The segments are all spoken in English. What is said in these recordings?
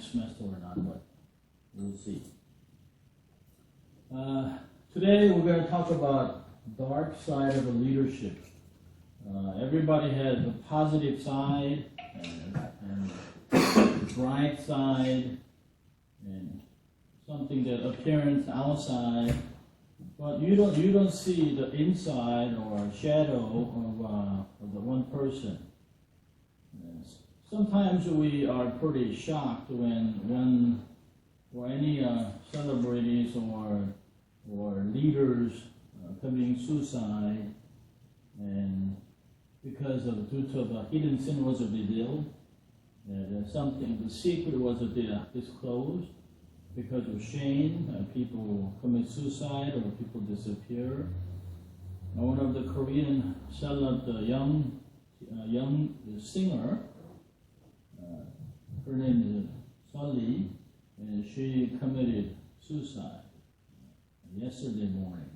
next semester or not, but we'll see. Today we're going to talk about dark side of the leadership. Everybody has a positive side and a bright side and something that appearance outside, but you don't see the inside or shadow of the one person. Sometimes we are pretty shocked when any celebrities or leaders committing suicide, and because of due to the hidden sin was revealed, the secret was disclosed. Because of shame, people commit suicide or people disappear. One of the Korean celeb, young singer, her name is Sully, and she committed suicide yesterday morning.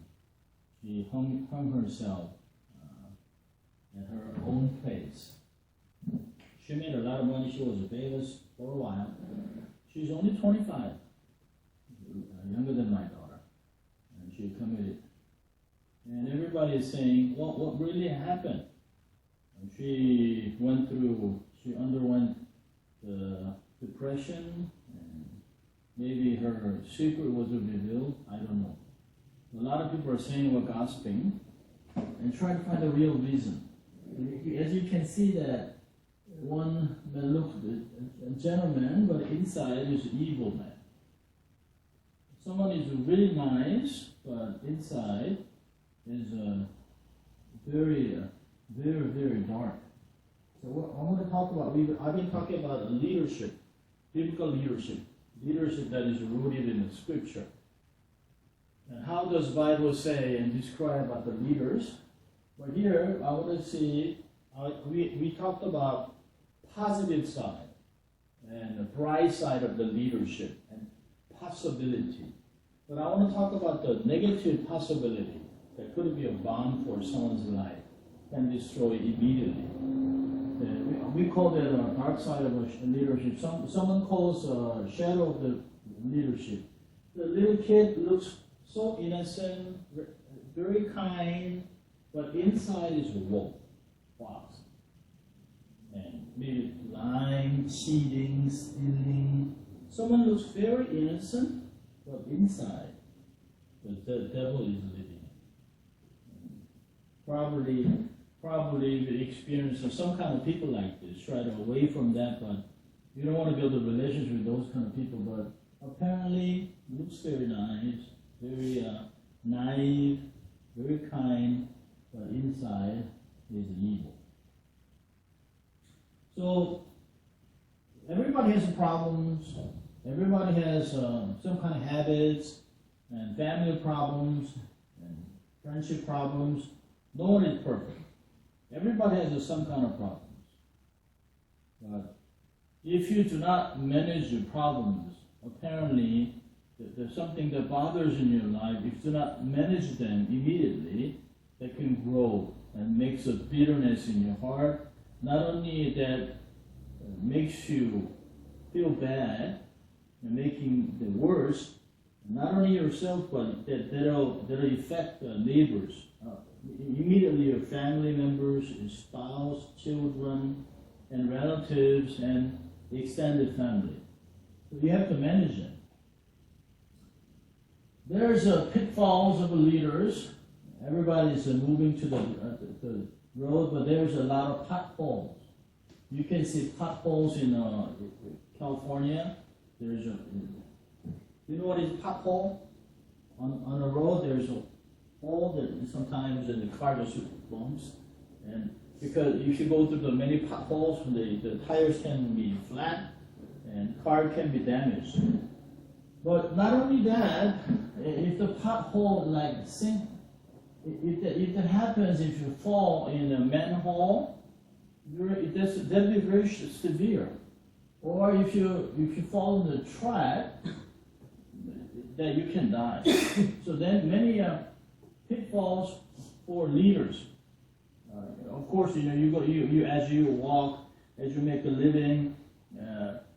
She hung herself at her own place. She made a lot of money. She was famous for a while. She's only 25. Younger than my daughter, and she committed. And everybody is saying, "What really happened?" And she underwent the depression, and maybe her secret was revealed. I don't know. A lot of people are saying we're gossiping and trying to find a real reason. As you can see, that one man looks a gentleman, but inside is an evil man. Someone is really nice, but inside is very, very dark. So what I want to talk about, I've been talking about leadership, biblical leadership that is rooted in the Scripture. And how does the Bible say and describe about the leaders? But here, I want to see, we talked about positive side and the bright side of the leadership and possibility. But I want to talk about the negative possibility that could be a bomb for someone's life and destroy immediately. We call that a dark side of leadership. Someone calls shadow of the leadership. The little kid looks so innocent, very kind, but inside is a wolf, fox. And maybe lying, cheating, stealing. Someone looks very innocent, but inside, the devil is living. Probably the experience of some kind of people like this, try to away from that, but you don't want to build a relationship with those kind of people, but apparently looks very nice, very naive, very kind, but inside is evil. So everybody has problems. Everybody has some kind of habits and family problems and friendship problems. No one is perfect. Everybody has some kind of problems. But if you do not manage your problems, apparently there's something that bothers in your life. If you do not manage them immediately, that can grow and makes a bitterness in your heart. Not only that makes you feel bad and making the worse, not only yourself, but that'll affect neighbors. Immediately your family members, your spouse, children, and relatives, and the extended family. So you have to manage it. There's pitfalls of leaders. Everybody's moving to the road, but there's a lot of potholes. You can see potholes in California. You know what is pothole? On a road, there's a hole that sometimes the car just bumps, and because if you go through the many potholes, the tires can be flat and car can be damaged. But not only that, if the pothole like sink, if that happens, if you fall in a manhole, that'd be very severe. Or if you fall in the track, that you can die. So then many pitfalls for leaders. Of course, you as you walk, as you make a living,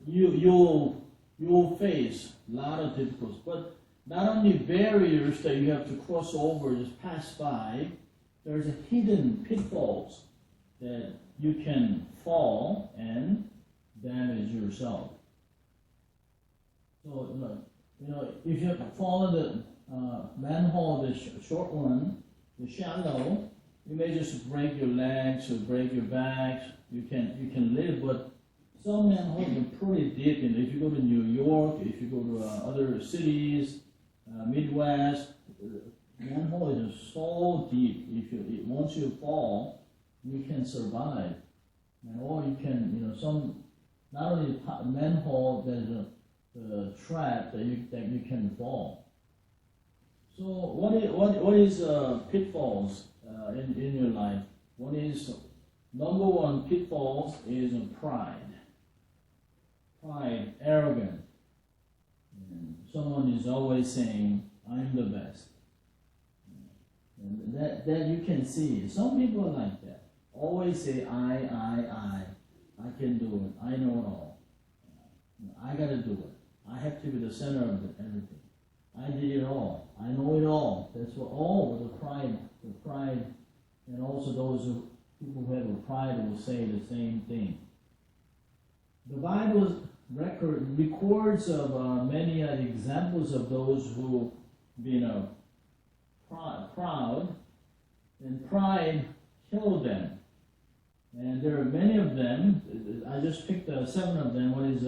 you'll you will face a lot of difficulties. But not only barriers that you have to cross over, just pass by, there's a hidden pitfalls that you can fall and damage yourself. So, if you fall in the manhole, the short one, the shallow, you may just break your legs or break your back. You can live, but some manholes are pretty deep. And if you go to New York, if you go to other cities, Midwest, manhole is so deep. Once you fall, you can survive, or you can, some not only manhole, there's a trap that you can fall. So what is pitfalls in your life? What is number one pitfalls is pride. Pride, arrogant. And someone is always saying, "I'm the best." And that you can see. Some people are like that. Always say, I can do it. I know it all. I got to do it. I have to be the center of everything. I did it all. I know it all. That's what all the pride, and also those people who have a pride will say the same thing. The Bible records of many examples of those who been proud, and pride killed them. And there are many of them. I just picked 7 of them. One is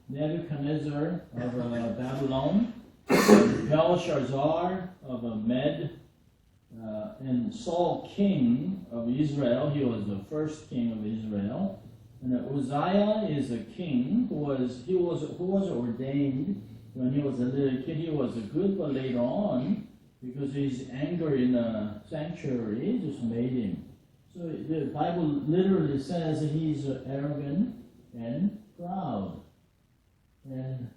Nebuchadnezzar of Babylon, Belshazzar of Med, and Saul, king of Israel. He was the first king of Israel. And Uzziah is a king who was ordained when he was a little kid. He was good, but later on, because his anger in the sanctuary just made him. So the Bible literally says that he's arrogant and proud. And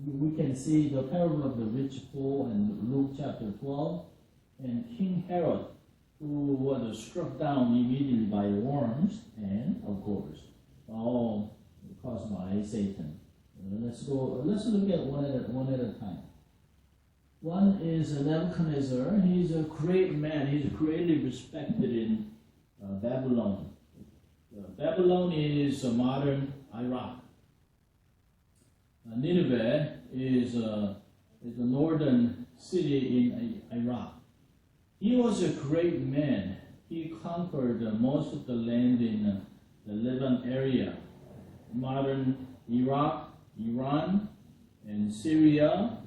we can see the parable of the rich fool in Luke chapter 12, and King Herod, who was struck down immediately by worms, and of course, all caused by Satan. Let's look at one at a time. One is Nebuchadnezzar. He's a great man. He's greatly respected in Babylon. Babylon is modern Iraq. Nineveh is the northern city in Iraq. He was a great man. He conquered most of the land in the Levant area, modern Iraq, Iran, and Syria,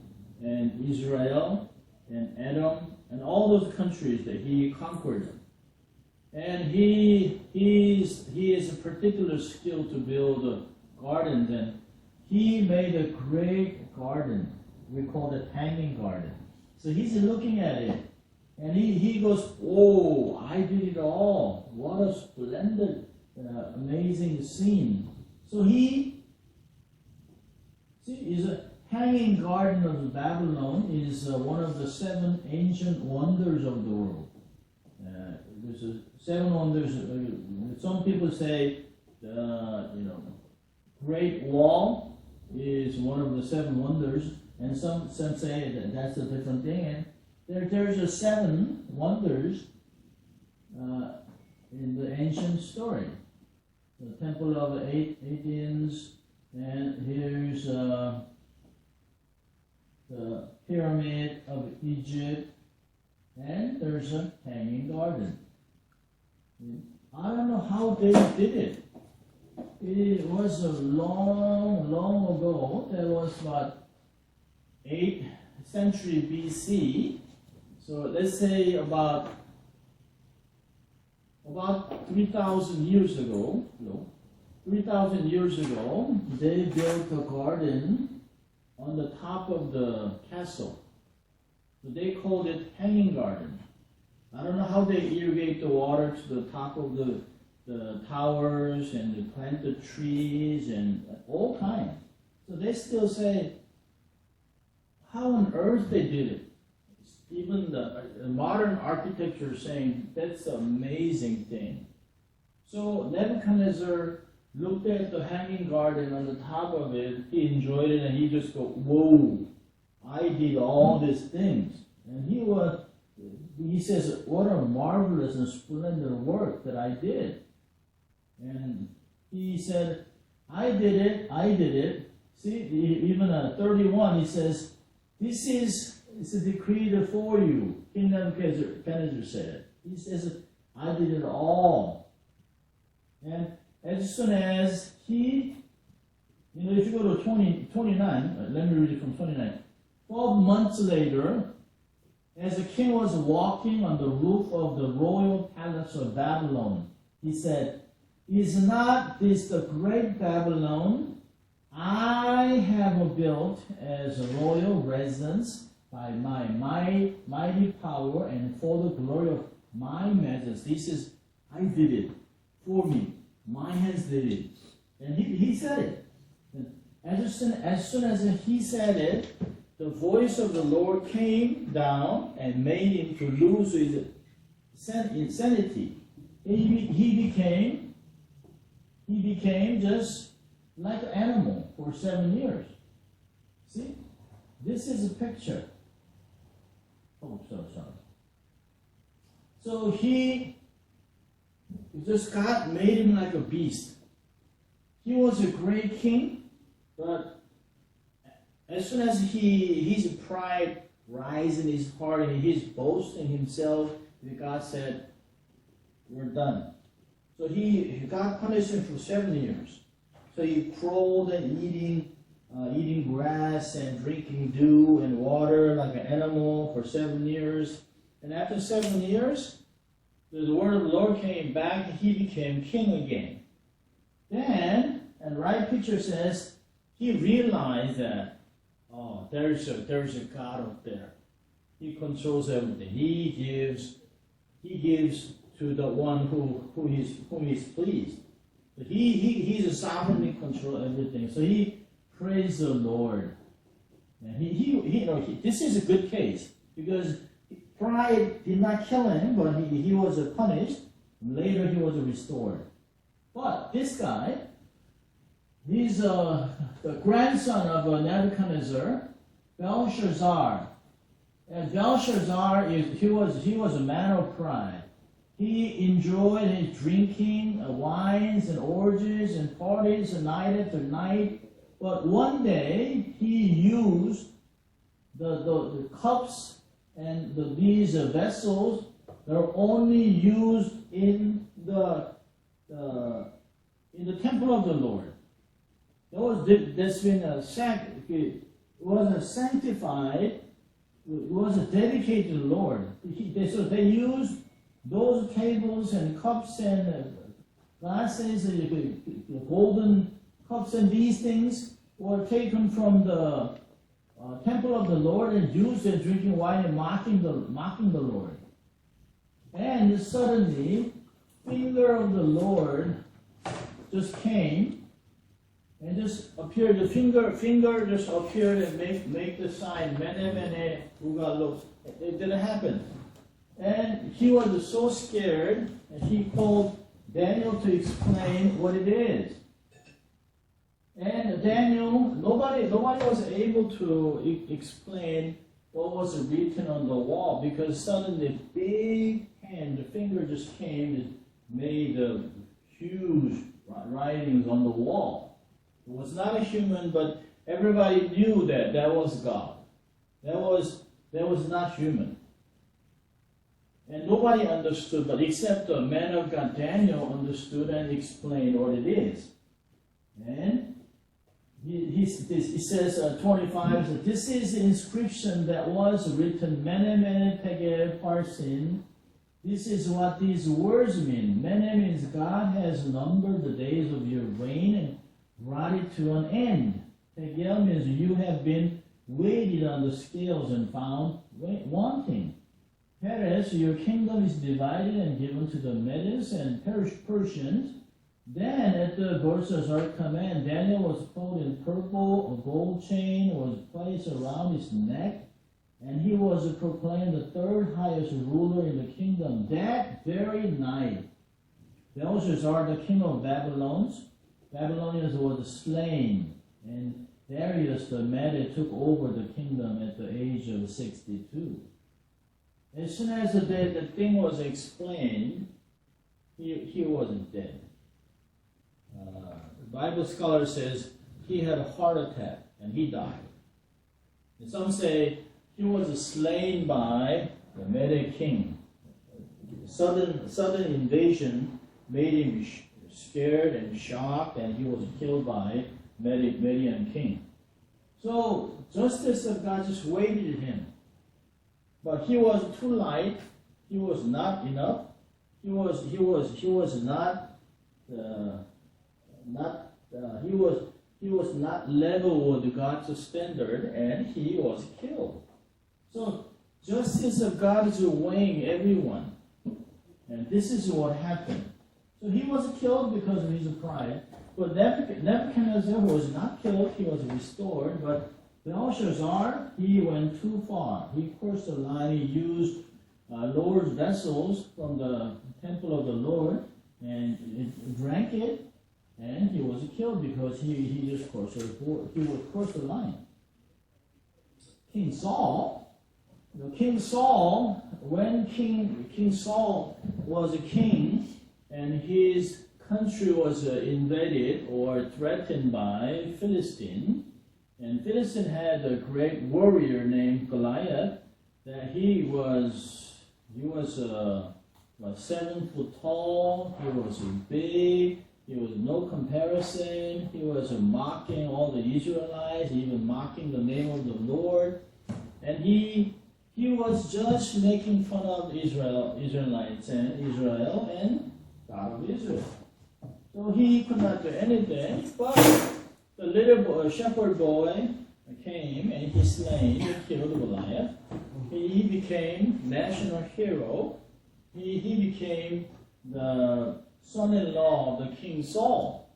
and Israel, and Edom, and all those countries that he conquered. And he has a particular skill to build gardens, and he made a great garden. We call it hanging garden. So he's looking at it, and he goes, "Oh, I did it all. What a splendid, amazing scene." So is a hanging garden of Babylon is one of the 7 ancient wonders of the world. There's 7 wonders. Some people say Great Wall is one of the 7 wonders, and some say that that's a different thing. And there's 7 wonders in the ancient story. The Temple of Athens, and here's the Pyramid of Egypt, and there's a hanging garden. I don't know how they did it. It was a long ago. That was about 8th century BC. So let's say about 3,000 years ago. 3,000 years ago, they built a garden on the top of the castle. So they called it hanging garden. I don't know how they irrigate the water to the top of the towers, and they plant the trees and all kinds. So they still say, how on earth they did it? Even the modern architecture is saying that's an amazing thing. So Nebuchadnezzar looked at the hanging garden on the top of it, he enjoyed it, and he just go, whoa, I did all these things. And he says, what a marvelous and splendid work that I did. And he said, I did it. See, even 31, he says, this is decreed for you. King Nebuchadnezzar said. He says, I did it all. And as soon as he, if you go to 29, let me read it from 29. 12 months later, as the king was walking on the roof of the royal palace of Babylon, he said, is not this the great Babylon I have built as a royal residence by my mighty power and for the glory of my majesty? He says, I did it for me. My hands did it. And he said it. And as soon as he said it, the voice of the Lord came down and made him to lose his insanity. He became just like an animal for 7 years. See? This is a picture. Oh, sorry. So God made him like a beast. He was a great king, but as soon as his pride rises in his heart and he's boasting himself, God said, we're done. So God punished him for 7 years. So he crawled and eating grass and drinking dew and water like an animal for 7 years. And after 7 years, the word of the Lord came back and he became king again. Then, and the right picture says, he realized that, there's a God up there. He controls everything. He gives to the one whom he's pleased. But he's a sovereignly control everything. So he praised the Lord. And this is a good case because pride did not kill him, but he was punished. Later he was restored. But this guy, he's the grandson of Nebuchadnezzar, Belshazzar. And Belshazzar he was a man of pride. He enjoyed his drinking, wines and orgies and parties night after night. But one day he used the cups and these vessels that are only used in the temple of the Lord. That's been sanctified. It was dedicated to the Lord. So they used those tables and cups and glasses, golden cups and these things were taken from the temple of the Lord and used in drinking wine and mocking the Lord. And suddenly, finger of the Lord just came and just appeared. The finger just appeared and make the sign Mene Mene Uga. It didn't happen. And he was so scared, and he called Daniel to explain what it is. And Daniel, nobody was able to explain what was written on the wall because suddenly big hand, the finger just came and made huge writings on the wall. It was not a human, but everybody knew that was God. That was not human. And nobody understood, but except the man of God, Daniel, understood and explained what it is. And he says, 25, so this is the inscription that was written, Mene Mene Tekel Parsin. This is what these words mean. Mene means God has numbered the days of your reign and brought it to an end. Tekel means you have been weighted on the scales and found wanting. Peres, your kingdom is divided and given to the Medes and Persians. Then at the Belshazzar's command, Daniel was clothed in purple, a gold chain was placed around his neck, and he was proclaimed the third highest ruler in the kingdom. That very night, Belshazzar, the king of Babylon, Babylonians were slain, and Darius the Mede took over the kingdom at the age of 62. As soon as the thing was explained, he wasn't dead. The Bible scholar says he had a heart attack and he died. And some say he was slain by the Mede king. Sudden invasion made him scared and shocked, and he was killed by Median king. So justice of God just waited him. But he was too light. He was not enough. He was not level with God's standard, and he was killed. So justice of God is weighing everyone, and this is what happened. So he was killed because of his pride. But Nebuchadnezzar was not killed; he was restored. But Belshazzar, he went too far. He crossed the line. He used Lord's vessels from the temple of the Lord and drank it, and he was killed because he just crossed the line. King Saul, when King Saul was a king, and his country was invaded or threatened by Philistine, and Philistine had a great warrior named Goliath. That he was 7 foot tall. He was big. He was no comparison. He was mocking all the Israelites, even mocking the name of the Lord. And he was just making fun of Israelites and Israel and God of Israel. So he could not do anything, but the little boy, shepherd boy came and he slain and killed Goliath. He became national hero. He became the son-in-law of the King Saul.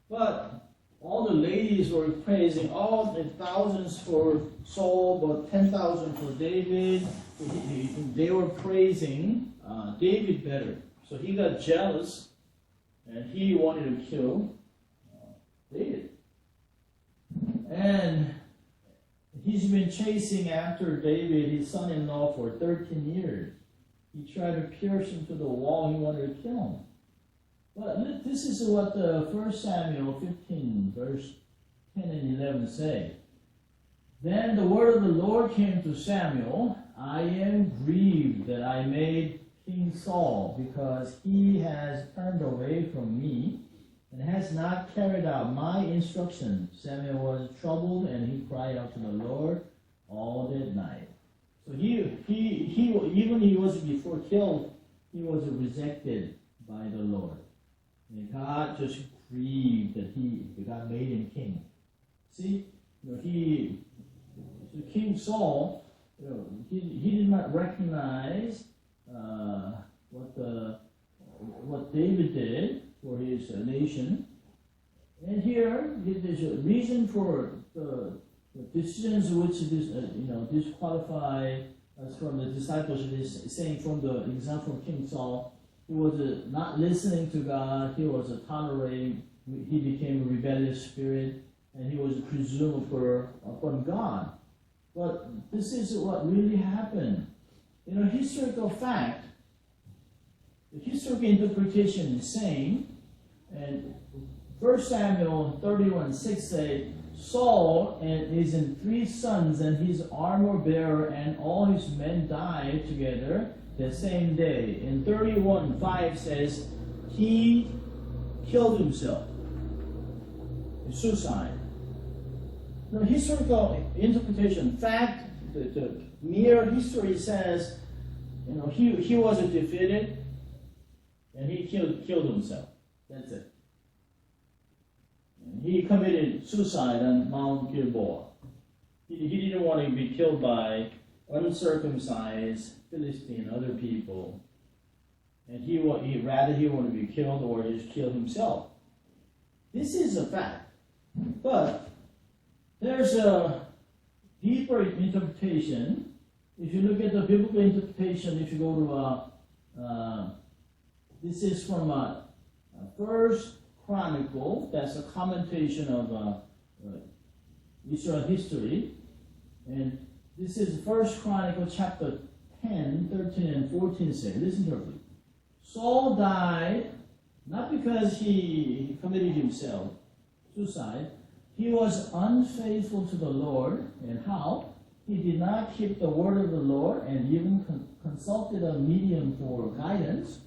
But all the ladies were praising all the thousands for Saul, but 10,000 for David. They were praising David better. So he got jealous, and he wanted to kill David. And he's been chasing after David, his son-in-law, for 13 years. He tried to pierce him to the wall. He wanted to kill him. But this is what 1 Samuel 15, verse 10 and 11 say. Then the word of the Lord came to Samuel, I am grieved that I made King Saul, because he has turned away from me and has not carried out my instruction. Samuel was troubled, and he cried out to the Lord all that night. So even he was before killed, he was rejected by the Lord. And God just grieved that God made him king. See, King Saul, he did not recognize what David did for his nation. And here, there's a reason for the decisions which disqualify us from the discipleship. Is saying from the example of King Saul, he was not listening to God. He was tolerating. He became a rebellious spirit, and he was presumed upon God. But this is what really happened. Historical fact, the historical interpretation is saying, and 1 Samuel 31:6 say, Saul and his 3 sons and his armor bearer and all his men died together the same day. And 31:5 says he killed himself. Suicide. The historical interpretation, fact, the mere history says, he was defeated and he killed himself. That's it. And he committed suicide on Mount Gilboa. He didn't want to be killed by uncircumcised Philistine, other people. And he wanted to be killed or just kill himself. This is a fact. But there's a deeper interpretation. If you look at the biblical interpretation, if you go to this is from 1 Chronicle, that's a commentation of Israel history. And this is 1 Chronicle chapter 10, 13, and 14 say, listen carefully. Saul died not because he committed himself, suicide. He was unfaithful to the Lord. And how? He did not keep the word of the Lord and even consulted a medium for guidance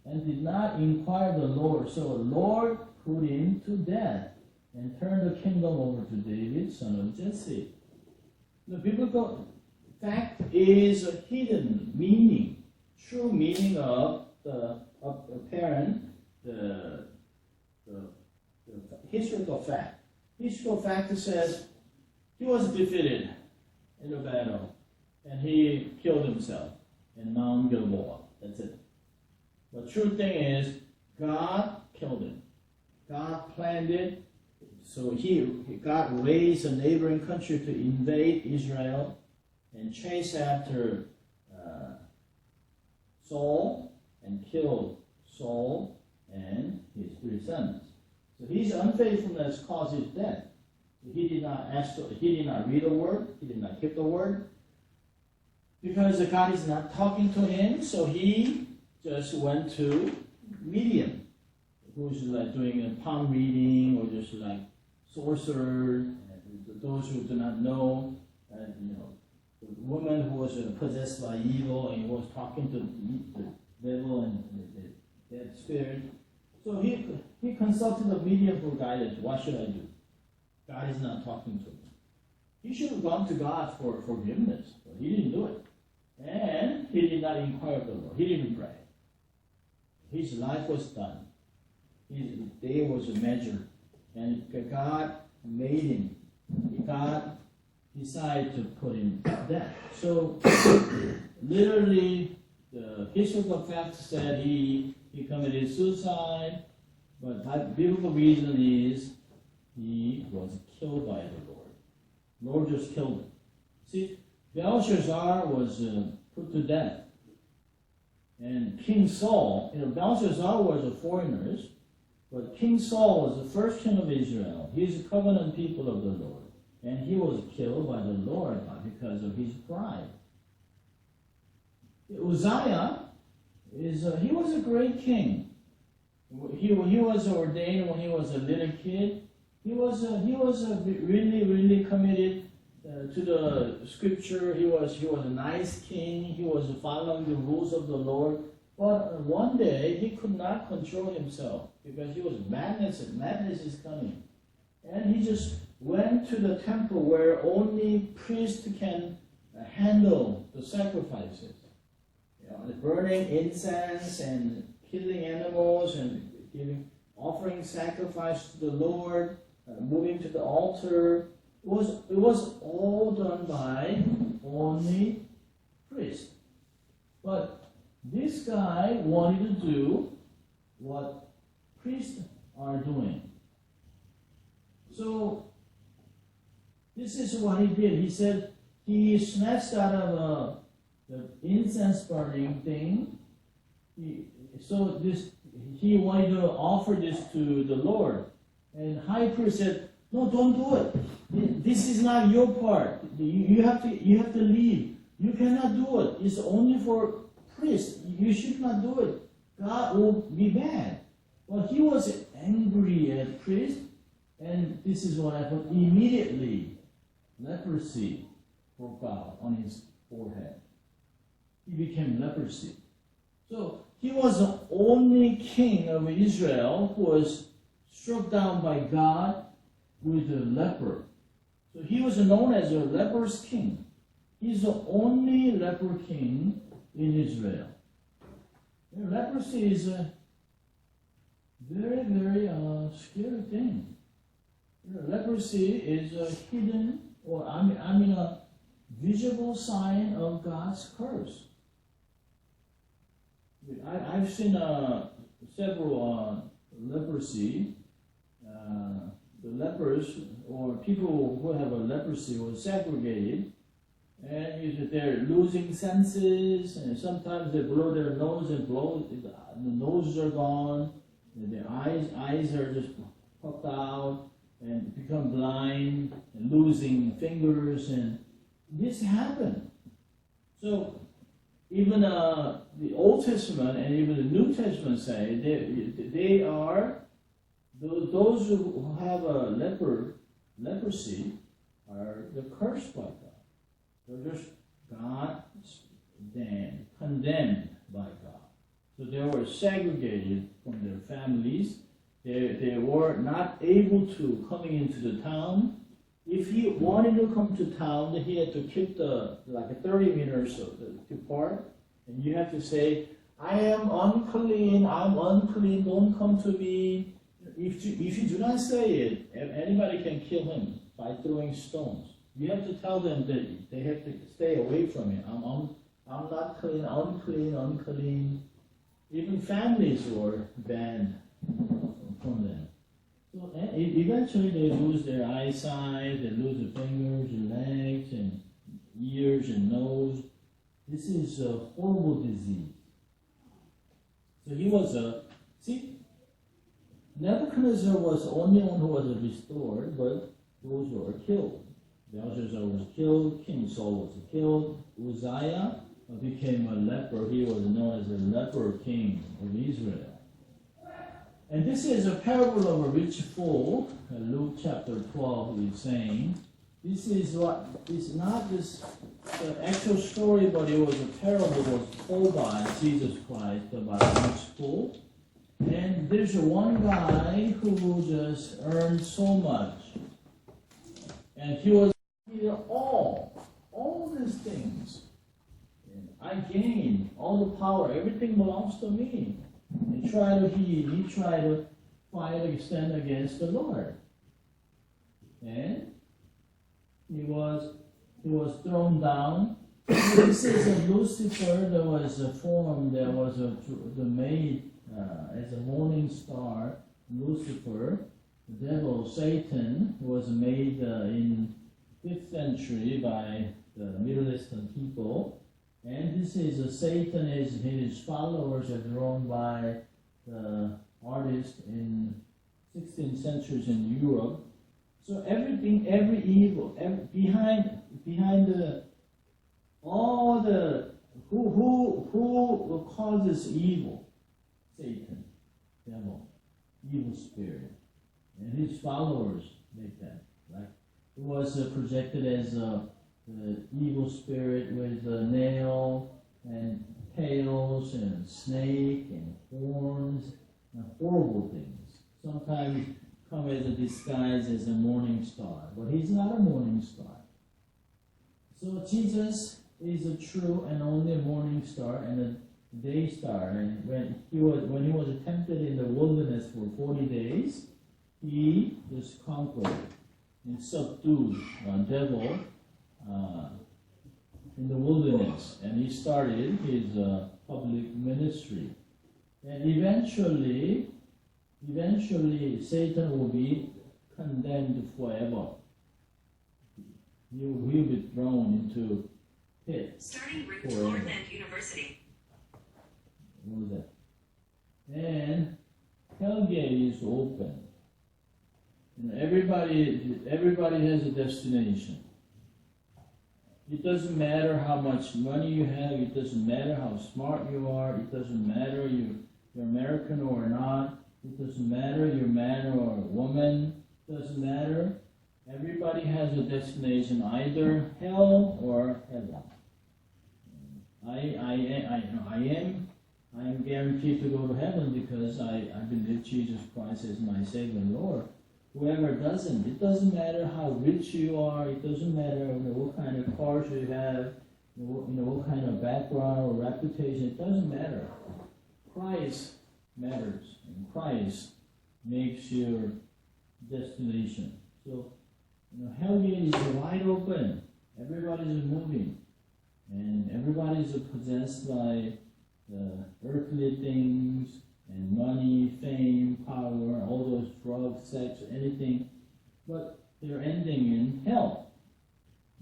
and did not inquire the Lord. So the Lord put him to death and turned the kingdom over to David, son of Jesse. The biblical fact is a hidden meaning, true meaning of the apparent, the historical fact. Historical fact says he was defeated in a battle and he killed himself in Mount Gilboa. That's it. The true thing is God killed him. God planned it. So God raised a neighboring country to invade Israel and chase after Saul and kill Saul and his 3 sons. So his unfaithfulness caused his death. He did not read the word. He did not keep the word. Because God is not talking to him, so he just went to medium, who's like doing a palm reading or just like sorcerer, those who do not know, the woman who was possessed by evil and was talking to the devil and the dead spirit. So he consulted a medium for guidance. What should I do? God is not talking to me. He should have gone to God for forgiveness, but he didn't do it. And he did not inquire of the Lord. He didn't pray. His life was done. His day was measured. And God made him. God decided to put him to death. So, literally, the historical fact said he committed suicide, but the biblical reason is he was killed by the Lord. The Lord just killed him. See, Belshazzar was put to death. And King Saul, Belshazzar was a foreigner, but King Saul was the first king of Israel. He's a covenant people of the Lord. And he was killed by the Lord because of his pride. Uzziah, he was a great king. He was ordained when he was a little kid. He was really, really committed to the scripture. He was a nice king. He was following the rules of the Lord. But one day he could not control himself because he was madness. Madness is coming, and he just went to the temple where only priests can handle the sacrifices. Burning incense and killing animals and offering sacrifice to the Lord, moving to the altar. It was all done by only priests. But this guy wanted to do what priests are doing. So this is what he did. He said he snatched out of the incense burning thing. He wanted to offer this to the Lord. And high priest said, "No, don't do it. This is not your part. You have to leave. You cannot do it. It's only for priests. You should not do it. God will be mad." Well, he was angry at priest, and this is what happened. Immediately, leprosy broke out on his forehead. He became leprosy. So he was the only king of Israel who was struck down by God with a leper. So he was known as a leper's king. He's the only leper king in Israel. Leprosy is a very, very scary thing. Leprosy is a hidden, or a visible sign of God's curse. I've seen several leprosy. The lepers, or people who have a leprosy, were segregated, and they're losing senses, and sometimes they blow their nose and the noses are gone. Their eyes are just popped out and become blind and losing fingers, and this happened. So even the Old Testament and even the New Testament say they are those who have a leprosy are cursed by God. They're just condemned by God. So they were segregated from their families. They were not able to coming into the town. If he wanted to come to town, then he had to keep like 30 meters apart, and you have to say, "I am unclean. I'm unclean. Don't come to me." If you do not say it, anybody can kill him by throwing stones. You have to tell them that they have to stay away from it. I'm not clean. Unclean. Unclean. Even families were banned from them. So eventually they lose their eyesight, they lose their fingers and legs and ears and nose. This is a horrible disease. So he was Nebuchadnezzar was the only one who was restored, but those were killed. Belshazzar was killed, King Saul was killed, Uzziah became a leper. He was known as the leper king of Israel. And this is a parable of a rich fool. Luke chapter 12 is saying, this is not this the actual story, but it was a parable that was told by Jesus Christ about a rich fool. And there's one guy who just earned so much. And he was all these things. And I gain all the power, everything belongs to me. He tried to fight, stand against the Lord. And he was thrown down. This is Lucifer. There was a form that was made as a morning star. Lucifer, the devil, Satan, was made in 5th century by the Middle Eastern people. And this is Satan is his followers are drawn by the artists in 16th centuries in Europe. So everything, every evil, behind who causes evil? Satan, devil, evil spirit, and his followers make that. Right? It was projected as the evil spirit with a nail and tails and a snake and horns and horrible things. Sometimes come as a disguise as a morning star, but he's not a morning star. So Jesus is a true and only morning star and a day star. And when he was tempted in the wilderness for 40 days, he just conquered and subdued the devil in the wilderness, and he started his public ministry. And eventually Satan will be condemned forever. He will be thrown into pit. Starting route to Lordland University. What was that? And Hellgate is open. And everybody has a destination. It doesn't matter how much money you have. It doesn't matter how smart you are. It doesn't matter you're American or not. It doesn't matter you're a man or a woman. It doesn't matter. Everybody has a destination, either hell or heaven. I am guaranteed to go to heaven because I believe Jesus Christ is my Savior and Lord. Whoever doesn't, it doesn't matter how rich you are, it doesn't matter what kind of cars you have, what kind of background or reputation, it doesn't matter. Christ matters, and Christ makes your destination. So, Hellgate is wide open. Everybody's moving, and everybody's possessed by the earthly things, and money, fame, power, all those drugs, sex, anything, but they're ending in hell.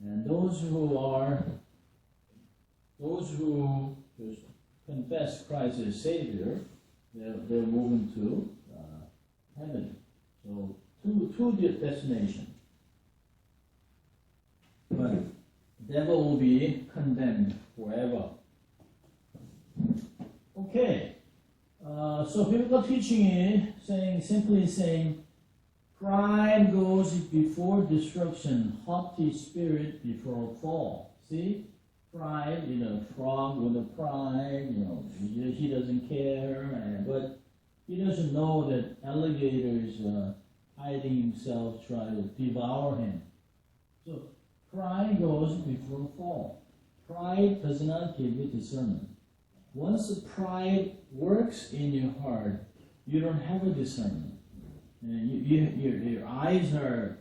And those who just confess Christ as Savior, they're moving to heaven. So two destinations. But the devil will be condemned forever. Okay. So biblical teaching is simply saying, pride goes before destruction, haughty spirit before fall. See? Pride, frog with a pride, he doesn't care, but he doesn't know that alligators hiding himself try to devour him. So pride goes before fall. Pride does not give you discernment. Once the pride works in your heart, you don't have a discernment. Your eyes are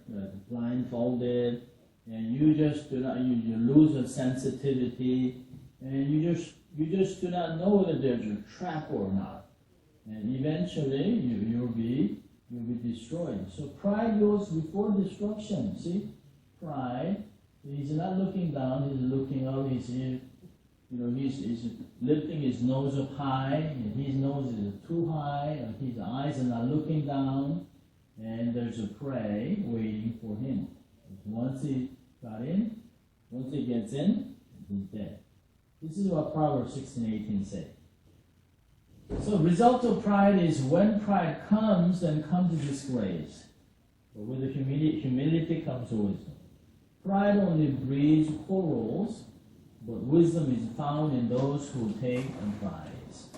blindfolded, and you just do not. You lose the sensitivity, and you just do not know whether there's a trap or not. And eventually, you'll be destroyed. So pride goes before destruction. See, pride. He's not looking down. He's looking up. He's lifting his nose up high, and his nose is too high, and his eyes are not looking down, and there's a prey waiting for him. Once he gets in, he's dead. This is what Proverbs 16:18 say. So result of pride is when pride comes, then comes disgrace. But with the humility comes wisdom. Pride only breeds quarrels, but wisdom is found in those who take and prize.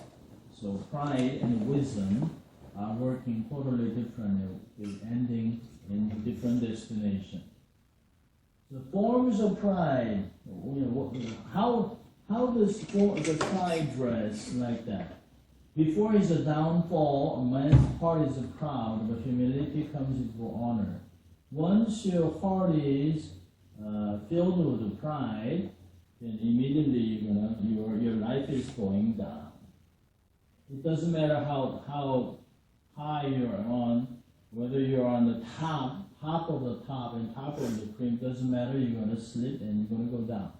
So pride and wisdom are working totally differently, ending in different destinations. The forms of pride, how does the pride dress like that? Before is a downfall, a man's heart is proud, but humility comes before honor. Once your heart is filled with pride, then immediately your life is going down. It doesn't matter how high you're on, whether you're on the top of the top and top of the cream, doesn't matter, you're going to slip and you're going to go down.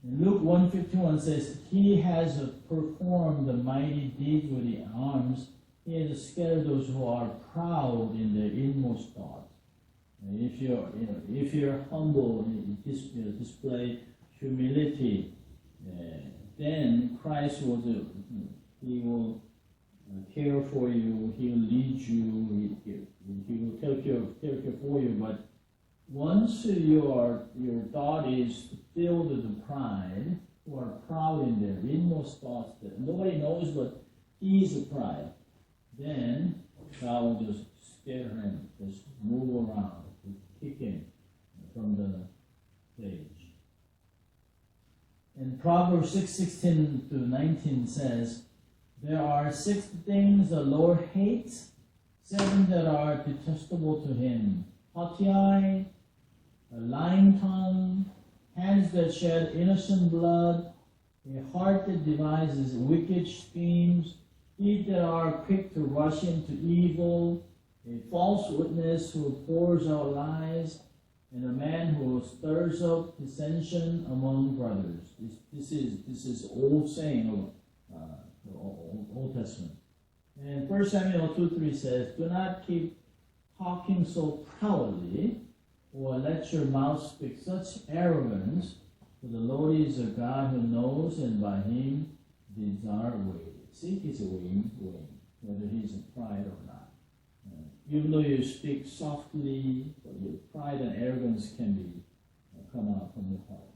And Luke 1:51 says, he has performed the mighty deeds with the arms. He has scattered those who are proud in their inmost thoughts. And if you're humble, display humility, then Christ will do. He will care for you. He will lead you. He will take care for you. But once your thought is filled with pride, who are proud in their inmost thoughts that nobody knows but he's a pride, then God will just scare him, just move around, just kick him from the stage. And Proverbs 6:16-19 says, there are 6 things the Lord hates, 7 that are detestable to him: haughty eye, a lying tongue, hands that shed innocent blood, a heart that devises wicked schemes, feet that are quick to rush into evil, a false witness who pours out lies, and a man who stirs up dissension among brothers. This is old saying of the Old Testament. And 1 Samuel 2:3 says, do not keep talking so proudly, or let your mouth speak such arrogance, for the Lord is a God who knows, and by him these are weighed. Seek his weighing, whether he's a pride or not. Even though you speak softly, your pride and arrogance can come out from your heart.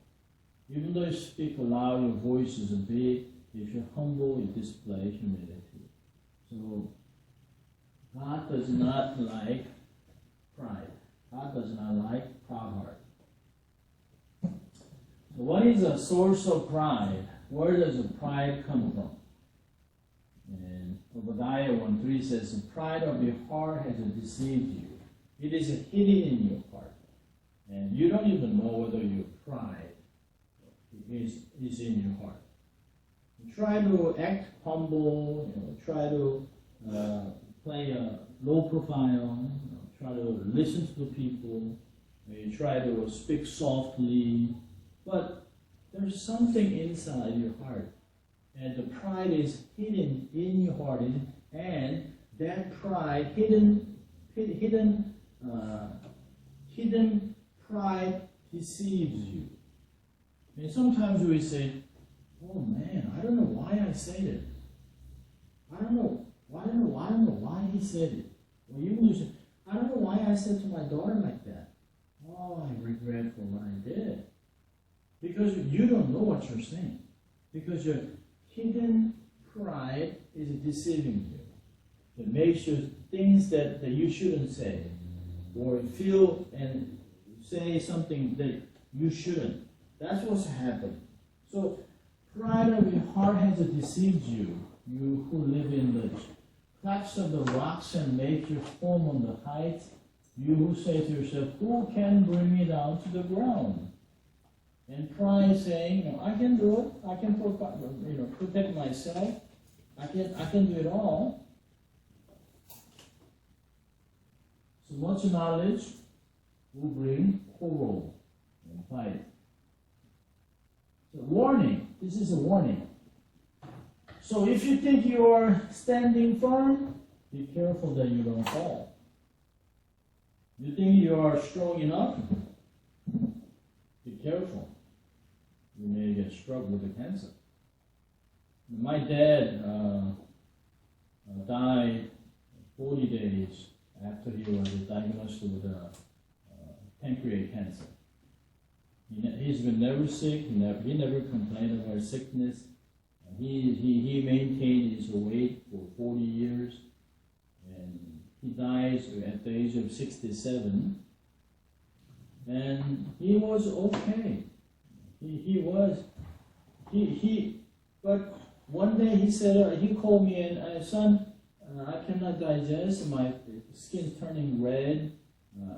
Even though you speak loud, your voice is big. If you're humble, you display humility. So God does not like pride. God does not like proud heart. So what is the source of pride? Where does the pride come from? And Obadiah 1:3 says, the pride of your heart has deceived you. It is hidden in your heart. And you don't even know whether your pride is in your heart. You try to act humble, try to play a low profile, try to listen to people, you try to speak softly, but there's something inside your heart. And the pride is hidden in your heart, and that pride, hidden pride deceives you. And sometimes we say, oh man, I don't know why I said it. I don't know why he said it. Or even you say, I don't know why I said to my daughter like that. Oh, I regret for what I did. Because you don't know what you're saying. Because your hidden pride is deceiving you. It makes you things that you shouldn't say. Or feel and say something that you shouldn't. That's what's happened. So pride of your heart has deceived you. You who live in the cracks of the rocks and make your home on the heights. You who say to yourself, who can bring me down to the ground? And pride saying, I can do it. I can protect myself. I can do it all. So much knowledge will bring quarrel and fight. So warning. This is a warning. So if you think you are standing firm, be careful that you don't fall. You think you are strong enough? Be careful. You may get struck with a cancer. My dad died 40 days after he was diagnosed with pancreatic cancer. He's been never sick. He never complained about sickness. He maintained his weight for 40 years, and he dies at the age of 67. And he was okay. But one day he said, he called me and, son, I cannot digest, my skin's turning red.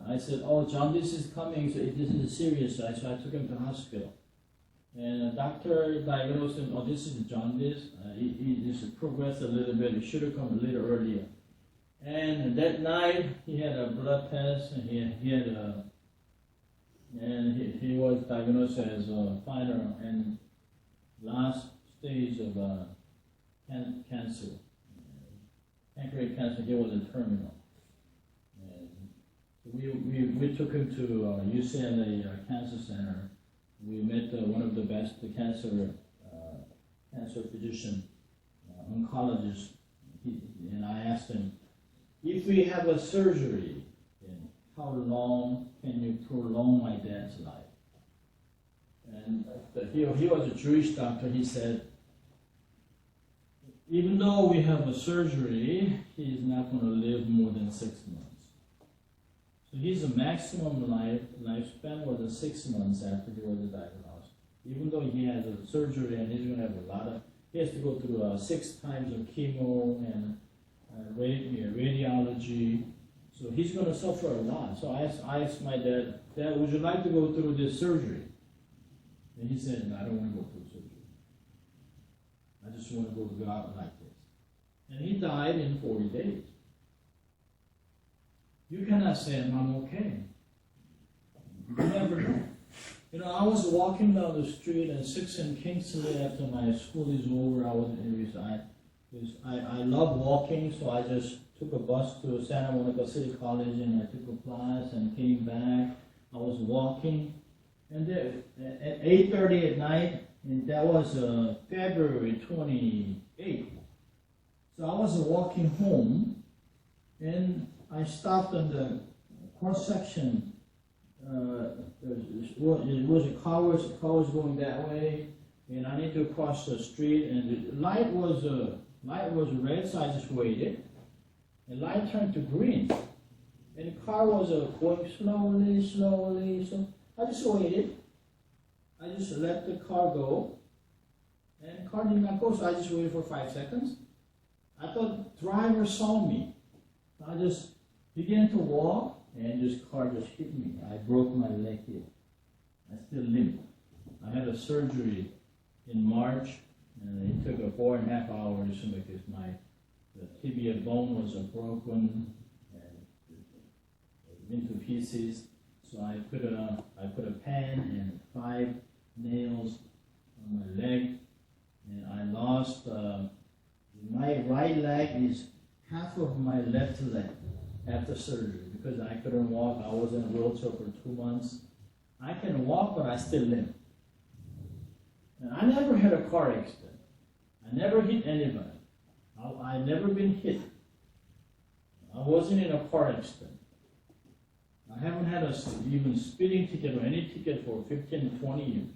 I said, oh, jaundice is coming, so this is serious. So I took him to the hospital. And the doctor diagnosed him, oh, this is jaundice. He just progressed a little bit. It should have come a little earlier. And that night, he had a blood test, and he was diagnosed as a final and last stage of cancer. Pancreatic cancer, he was a terminal. And we took him to UCLA Cancer Center. We met one of the best cancer physician, oncologist, and I asked him, if we have a surgery, then how long can you prolong my dad's life? And he was a Jewish doctor. He said, even though we have a surgery, he's not going to live more than 6 months. So his maximum lifespan was 6 months after he was diagnosed. Even though he has a surgery and he's going to have he has to go through 6 times of chemo and radiology. So he's going to suffer a lot. So I asked my dad, would you like to go through this surgery? And he said, I don't want to go through surgery. I just want to go out like this. And he died in 40 days. You cannot say, I'm okay. You never know. I was walking down the street at 6 in Kingsley after my school is over. I love walking, so I just took a bus to Santa Monica City College and I took a class and came back. I was walking. And then at 8:30 at night, and that was February 28th. So I was walking home, and I stopped on the cross section. It was a car was going that way, and I need to cross the street. And the light was red, so I just waited. The light turned to green, and the car was going slowly. So I just waited. I just let the car go, and the car did not go. So I just waited for 5 seconds. I thought the driver saw me. So I just began to walk, and this car just hit me. I broke my leg here. I still limp. I had a surgery in March, and it took 4.5 hours because the tibia bone was broken and into pieces. So I put a pen and 5 nails on my leg, and I lost my right leg is half of my left leg after surgery because I couldn't walk. I was in a wheelchair for 2 months. I can walk, but I still limp. And I never had a car accident. I never hit anybody. I never been hit. I wasn't in a car accident. I haven't had a even speeding ticket or any ticket for 15, 20 years.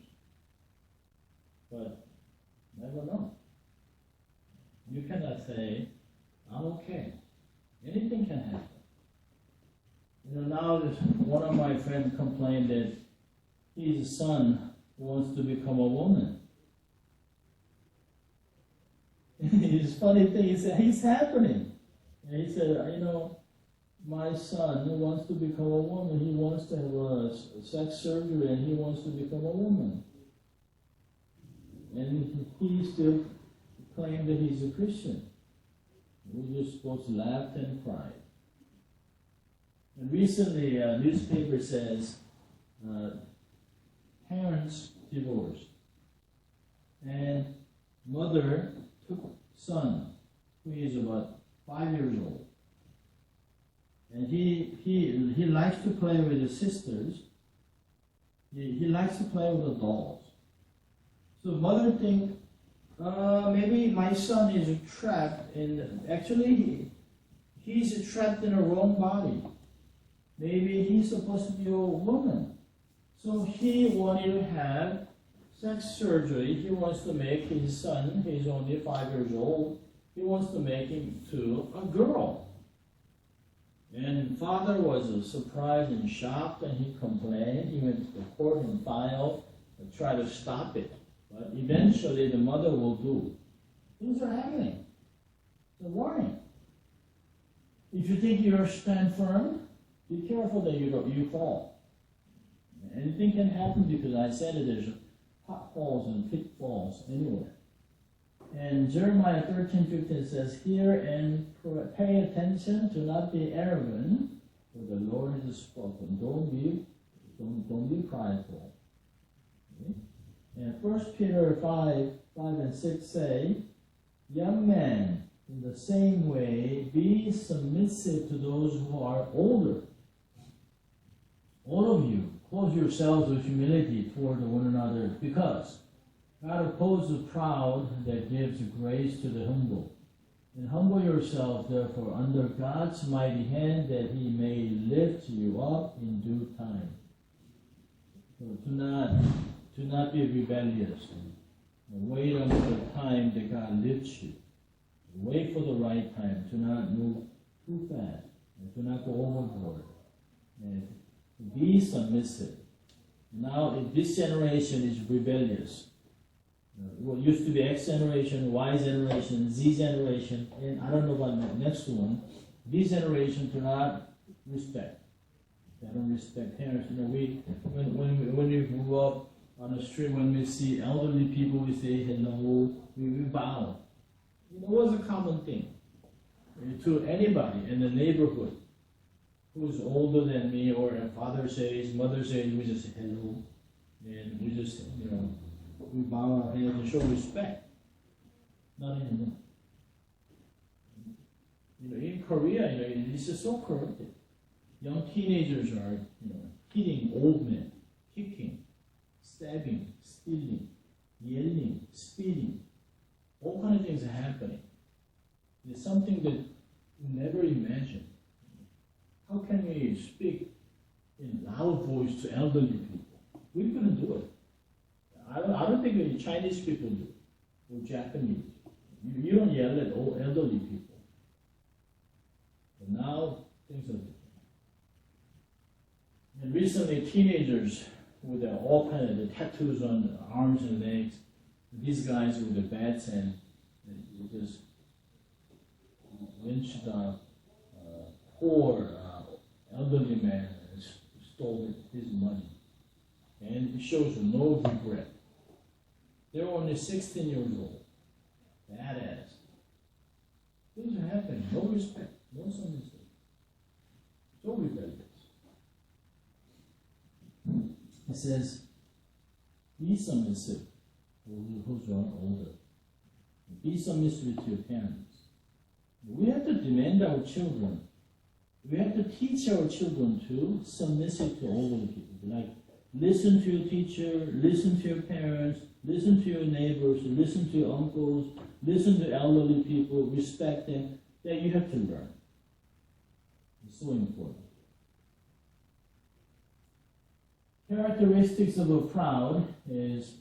But never know. You cannot say, I'm okay. Anything can happen. You know, now one of my friends complained that his son wants to become a woman. His funny thing is that it's happening. And he said, you know, my son wants to become a woman. He wants to have a sex surgery and he wants to become a woman. And he still claimed that he's a Christian. We just both laughed and cried. And recently, a newspaper says parents divorced, and mother took son, who is about 5 years old, and he likes to play with his sisters. He likes to play with the dolls. So mother thinks, maybe my son is trapped in, actually he's trapped in a wrong body. Maybe he's supposed to be a woman. So he wanted to have sex surgery. He wants to make his son, he's only 5 years old, he wants to make him to a girl. And father was surprised and shocked, and he complained. He went to the court and filed and tried to stop it. But eventually the mother will do. Things are happening. It's a warning. If you think you're stand firm, be careful that you fall. Anything can happen because I said it, there's potholes and pitfalls anywhere. And Jeremiah 13:15 says, hear and pay attention, to not be arrogant, for the Lord has spoken. Don't be prideful. Okay? And 1 Peter 5 and 6 say, young men, in the same way, be submissive to those who are older. All of you, clothe yourselves with humility toward one another, because God opposes the proud, that gives grace to the humble. And humble yourself, therefore, under God's mighty hand, that he may lift you up in due time. So do not be rebellious. Wait until the time that God lifts you. Wait for the right time. Do not move too fast. Do not go overboard. And be submissive. Now, this generation is rebellious. What used to be X generation, Y generation, Z generation, and I don't know about the next one. These generations do not respect. They don't respect parents. You know, when we grew up on the street, when we see elderly people, we say hello, we bow. It was a common thing to anybody in the neighborhood who's older than me, or a father says, mother says, we just say hello, and we just, we bow our heads and show respect. Not anymore. In Korea, it's just so corrupted. Young teenagers are, hitting old men, kicking, stabbing, stealing, yelling, speeding. All kinds of things are happening. It's something that you never imagined. How can we speak in loud voice to elderly people? We couldn't do it. I don't think the Chinese people do, or Japanese. You don't yell at old elderly people. But now things are different. And recently, teenagers with all kinds of the tattoos on their arms and legs, these guys with the bats, and they just lynched the poor elderly man and stole his money. And it shows no regret. They're only 16 years old. Badass. Things are happening. No respect. No submission. So rebellious. It says, be submissive. Who's older. Be submissive to your parents. We have to demand our children. We have to teach our children to submit to older people. Like, listen to your teacher, listen to your parents, listen to your neighbors, listen to your uncles, listen to elderly people, respect them. That you have to learn. It's so important. Characteristics of a proud is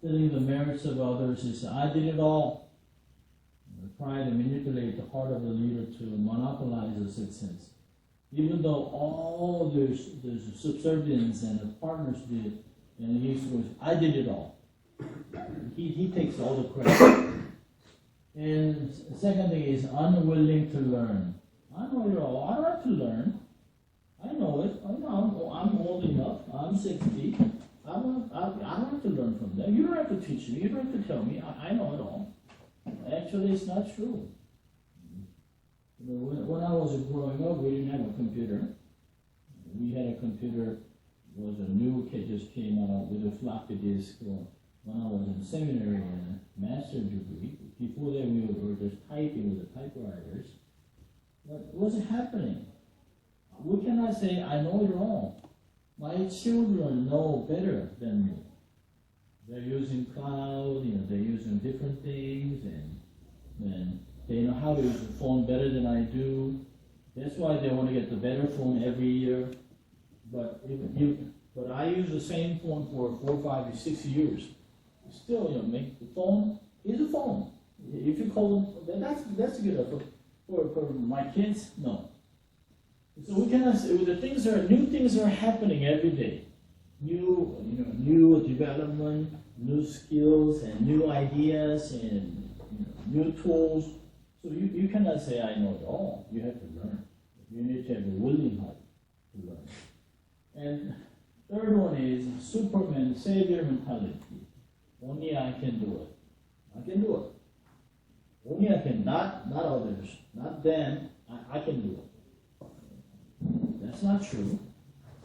feeling the merits of others. Is I did it all. Pride to manipulate the heart of the leader to monopolize the success. Even though all there's subservience and the partners did, and he goes, I did it all. He takes all the credit. And the second thing is unwilling to learn. I know it all. I don't have to learn. I know it. I know I'm old enough. I'm 60. I don't have to learn from them. You don't have to teach me. You don't have to tell me. I know it all. Actually, it's not true. When I was growing up, we didn't have a computer. We had a computer. It was a new kid just came out with a floppy disk. When I was in seminary and a master's degree, before that we were just typing with the typewriters. What was happening? We cannot say, I know it all. My children know better than me. They're using cloud, they're using different things, and they know how to use the phone better than I do. That's why they want to get the better phone every year. But I use the same phone for 4, 5, 6 years. Still, make the phone is a phone. If you call them, that's good. For my kids, no. So we cannot say new things are happening every day. New development, new skills, and new ideas, and new tools. So you cannot say I know it all. You have to learn. You need to have a willing heart to learn. And third one is Superman Savior mentality. Only I can do it. I can do it. Only I can, not others, not them. I can do it. That's not true.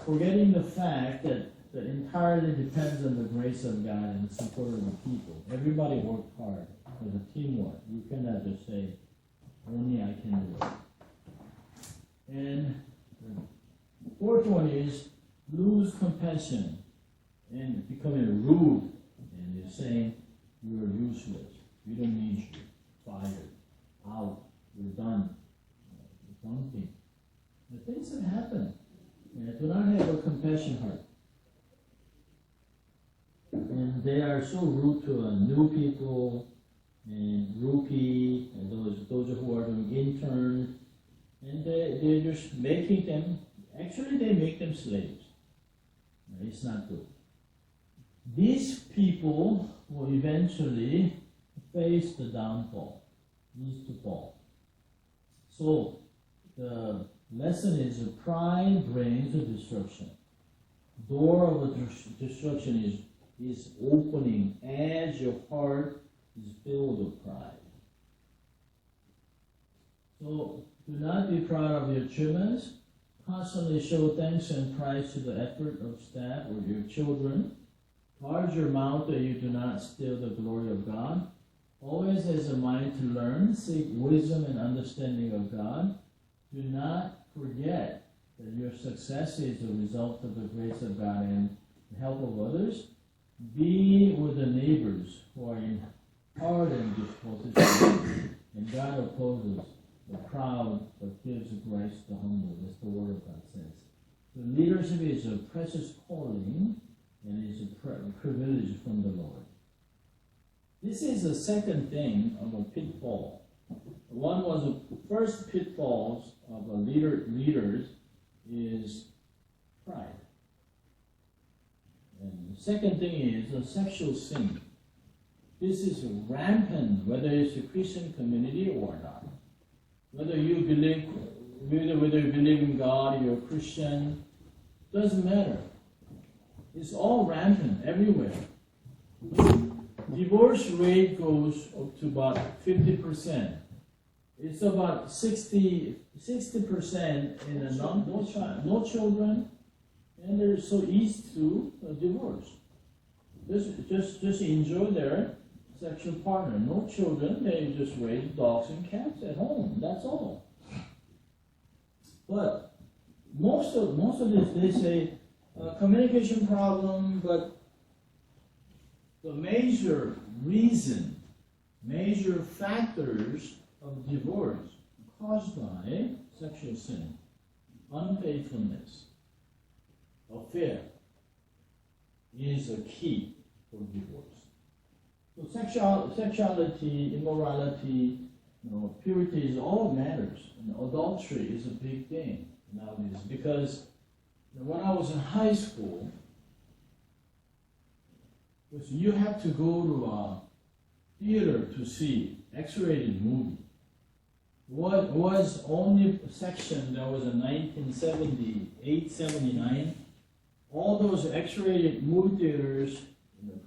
Forgetting the fact that it entirely depends on the grace of God and the support of the people. Everybody worked hard for the teamwork. You cannot just say, only I can do it. And the fourth one is lose compassion and becoming rude. And they're saying, you're useless. We don't need you. Fired. Out. You're done. Dunking. The things that happen. And do not have a compassion heart. And they are so rude to new people and rookie and those who are doing interns. And they're just making them, actually they make them slaves. It's not good. These people will eventually face the downfall, needs to fall. So the lesson is pride brings the destruction. Door of destruction is opening as your heart is filled with pride. So do not be proud of your achievements. Constantly show thanks and praise to the effort of staff or your children. Guard your mouth that you do not steal the glory of God. Always has a mind to learn, seek wisdom and understanding of God. Do not forget that your success is a result of the grace of God and the help of others. Be with the neighbors who are in hard and difficult situations, and God opposes the proud but gives grace to the humble. That's the word of God says. So leadership is a precious calling and is a privilege from the Lord. This is the second thing of a pitfall. One was the first pitfalls of leaders is pride. And the second thing is a sexual sin. This is rampant, whether it's a Christian community or not. Whether you believe in God, you're a Christian, doesn't matter. It's all rampant everywhere. Divorce rate goes up to about 50%. It's about 60% in a no children, and they're so easy to divorce. Just enjoy their sexual partner. No children, they just raise dogs and cats at home. That's all. But most of this, they say communication problem, but the major reason, major factors of divorce caused by sexual sin, unfaithfulness, affair, is a key for divorce. So sexuality, immorality, purity is all matters. And adultery is a big thing nowadays because when I was in high school, you have to go to a theater to see X-rated movie. What was only section that was in 1978, 79, all those X-rated movie theaters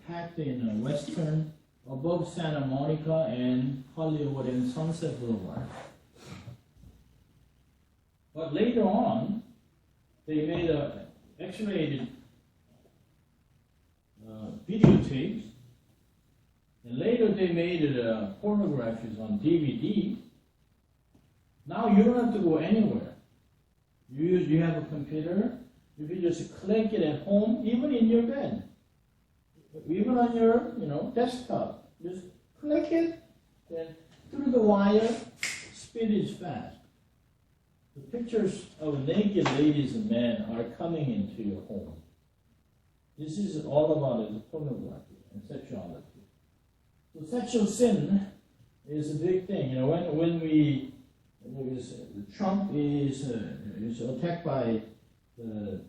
packed in Western, above Santa Monica and Hollywood and Sunset Boulevard. But later on, they made X-rated videotapes, and later they made pornographies on DVD. Now you don't have to go anywhere. You have a computer. You can just click it at home, even in your bed, even on your desktop. Just click it, then through the wire, speed is fast. The pictures of naked ladies and men are coming into your home. This is all about is pornography and sexuality. So sexual sin is a big thing. When Trump is attacked by the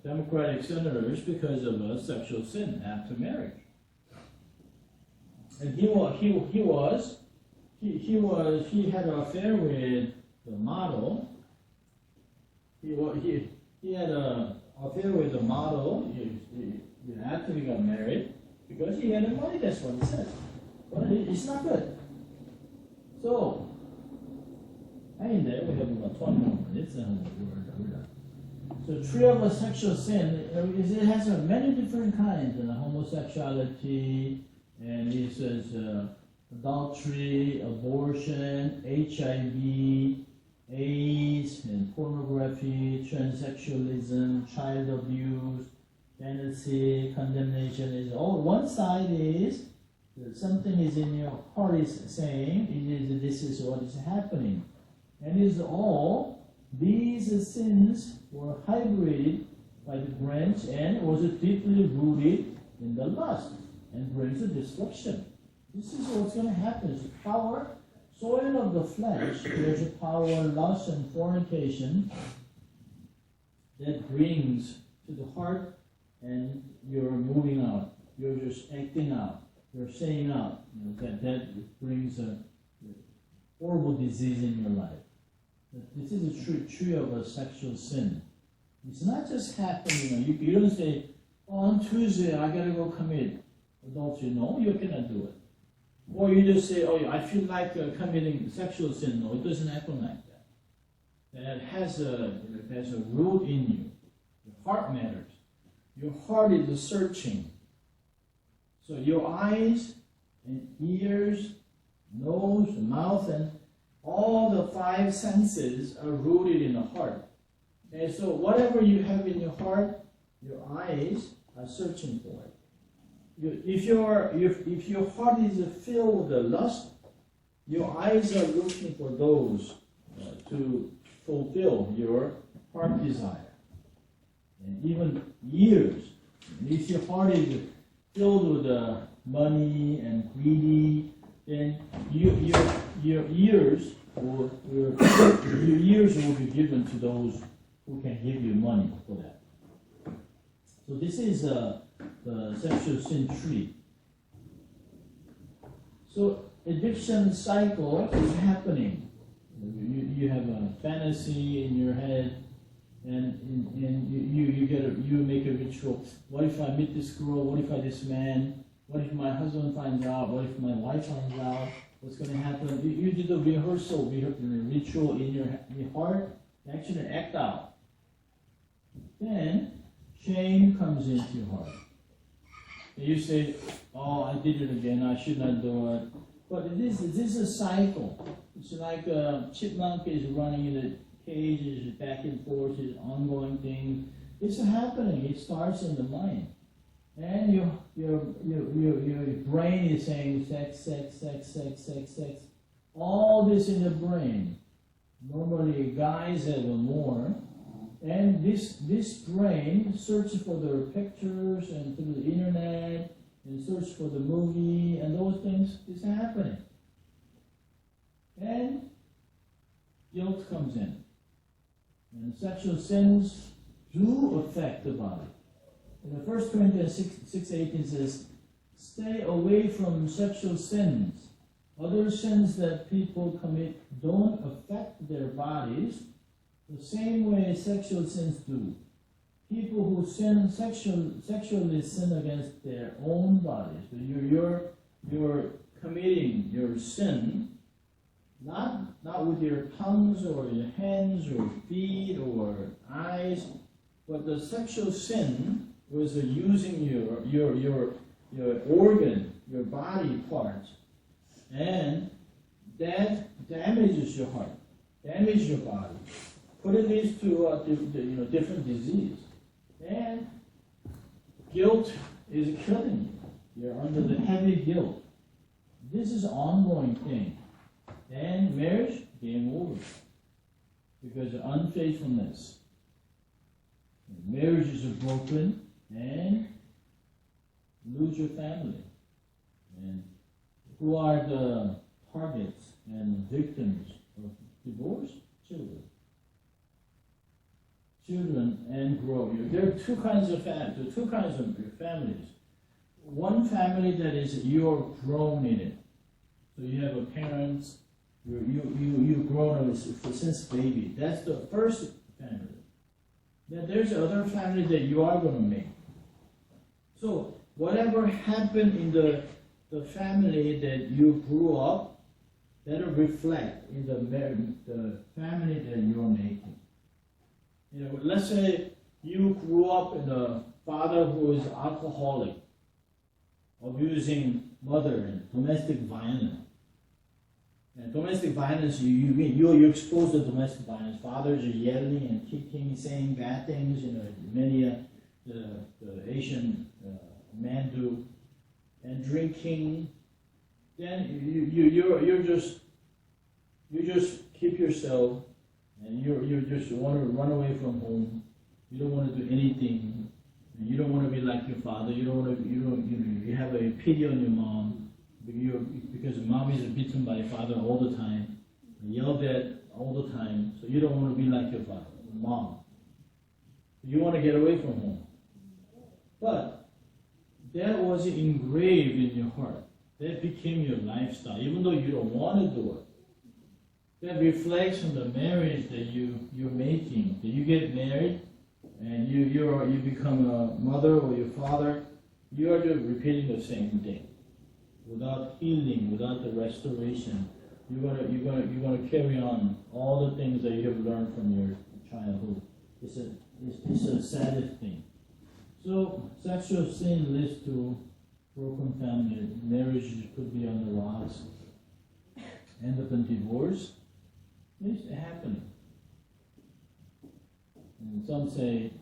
Democratic senators because of sexual sin after marriage, and he had an affair with the model. He had an affair with the model after he got married because he had the money. That's what he said. But it's not good. So, there we have about 20 more minutes. So, tree of a sexual sin, it has many different kinds. Homosexuality, and he says adultery, abortion, HIV, AIDS, and pornography, transsexualism, child abuse, fantasy, condemnation. Is all one side is something is in your heart is saying this is what is happening, and is all these sins were hybrided by the branch and was deeply rooted in the lust and brings a destruction. This is what's going to happen. It's power, soil of the flesh. There's a power, lust, and fornication that brings to the heart, and you're moving out. You're just acting out. You're saying out. That brings a horrible disease in your life. This is a tree of a sexual sin. It's not just happening. You don't say, on Tuesday I gotta go commit adultery. No, you cannot do it. Or you just say, I feel like committing sexual sin. No, it doesn't happen like that. That has a root in you. Your heart matters. Your heart is searching. So your eyes and ears, nose, mouth, and all the five senses are rooted in the heart. And so whatever you have in your heart, your eyes are searching for it. If your heart is filled with lust, your eyes are looking for those to fulfill your heart desire. And even ears. If your heart is filled with money and greedy, then your ears will be given to those who can give you money for that. So this is the sexual sin tree. So addiction cycle is happening. You have a fantasy in your head, and you make a ritual. What if I meet this girl? What if I this man? What if my husband finds out? What if my wife finds out? What's going to happen? You do the ritual in your heart, actually act out. Then shame comes into your heart. You say, oh, I did it again, I should not do it. But this is a cycle. It's like a chipmunk is running in a cage, is back and forth, it's an ongoing thing. It's happening, it starts in the mind. And your brain is saying sex, sex, sex, sex, sex, sex. All this in the brain. Normally guys have more. And this brain searches for their pictures and through the internet and search for the movie and those things is happening. And guilt comes in. And sexual sins do affect the body. In the 1 Corinthians 6:18 says, stay away from sexual sins. Other sins that people commit don't affect their bodies the same way sexual sins do. People who sin sexually sin against their own bodies. So you're committing your sin not with your tongues or your hands or feet or eyes, but the sexual sin was using your organ, your body parts, and that damages your heart, damages your body. But it leads to different disease. And guilt is killing you. You're under the heavy guilt. This is an ongoing thing. And marriage, game over. Because of unfaithfulness. Marriages are broken and lose your family. And who are the targets and victims of divorce? Children. Children and grow. There are two kinds of families. One family that is you're grown in it. So you have a parents, you've grown up since baby. That's the first family. Then there's other family that you are going to make. So whatever happened in the family that you grew up, that'll reflect in the family that you're making. Let's say you grew up in a father who is alcoholic, abusing mother, and domestic violence. And domestic violence, you're exposed to domestic violence. Fathers are yelling and kicking, saying bad things. Many the Asian men do, and drinking. Then you just keep yourself. And you just want to run away from home. You don't want to do anything. You don't want to be like your father. You don't want to. You have a pity on your mom because mom is beaten by father all the time, yelled at all the time. So you don't want to be like your father, mom. You want to get away from home. But that was engraved in your heart. That became your lifestyle, even though you don't want to do it. That reflects on the marriage that you're making. That you get married and you become a mother or your father, you are just repeating the same thing. Without healing, without the restoration, you're gonna carry on all the things that you have learned from your childhood. It's a sad thing. So sexual sin leads to broken family. Marriages could be on the rocks. End up in divorce. It's happening. And some say,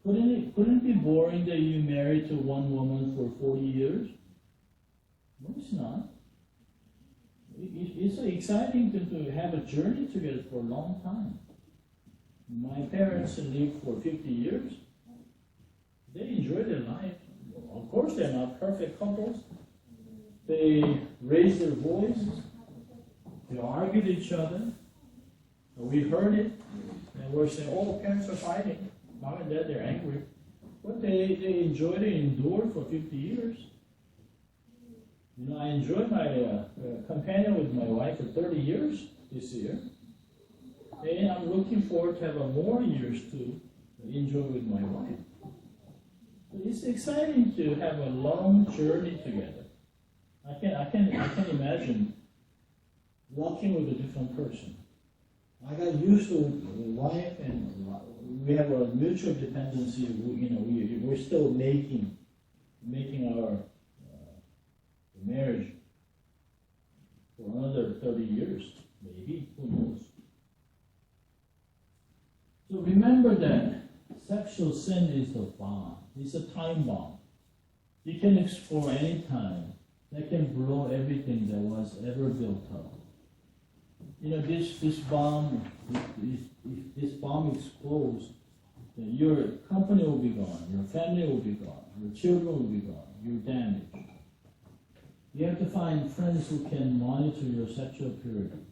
couldn't it be boring that you married to one woman for 40 years? No, it's not. It's exciting to have a journey together for a long time. My parents lived for 50 years. They enjoy their life. Of course, they're not perfect couples. They raise their voices. They argued each other. We heard it, and we're saying, "Oh, parents are fighting. Mom and dad, they're angry." But they enjoyed it, endured for 50 years. I enjoyed my companion with my wife for 30 years this year, and I'm looking forward to have more years to enjoy with my wife. But it's exciting to have a long journey together. I can imagine walking with a different person. I got used to my wife, and we have a mutual dependency. We're still making making our marriage for another 30 years, maybe, who knows. So remember that sexual sin is a bomb. It's a time bomb. You can explore any time. That can blow everything that was ever built up. You know, this bomb, if this bomb explodes, your company will be gone, your family will be gone, your children will be gone, you're damaged. You have to find friends who can monitor your sexual purity.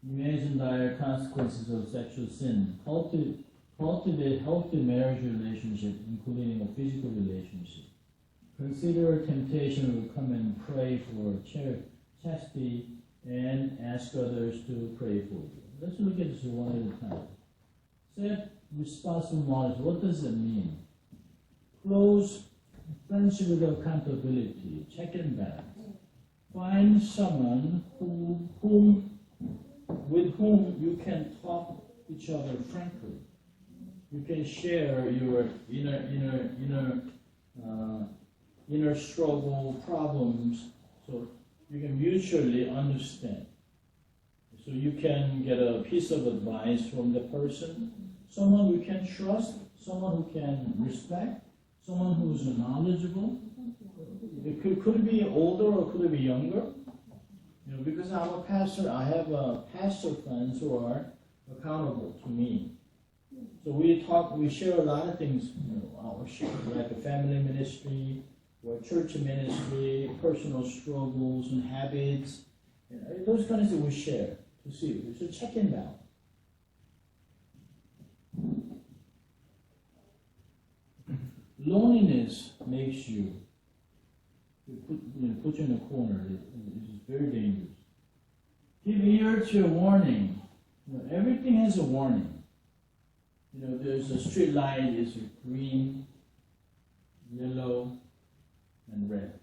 Imagine dire consequences of sexual sin. Cultivate healthy marriage relationship, including a physical relationship. Consider temptation will come and pray for chastity and ask others to pray for you. Let's look at this one at a time. Set responsible monitoring. What does it mean? Close friendship with accountability. Check and balance. Find someone with whom you can talk each other frankly. You can share your inner struggle, problems, so you can mutually understand. So you can get a piece of advice from the person, someone you can trust, someone who can respect, someone who's knowledgeable. It could be older or could be younger. You know, because I'm a pastor, I have pastor friends who are accountable to me. So we share a lot of things, you know, like a family ministry, or church ministry, personal struggles and habits, you know, those kinds of things we share to see. So check it out. Loneliness makes you put you in a corner. It is very dangerous. Give ear to a warning. You know, everything has a warning. You know, there's a street light, it's green, yellow, and red.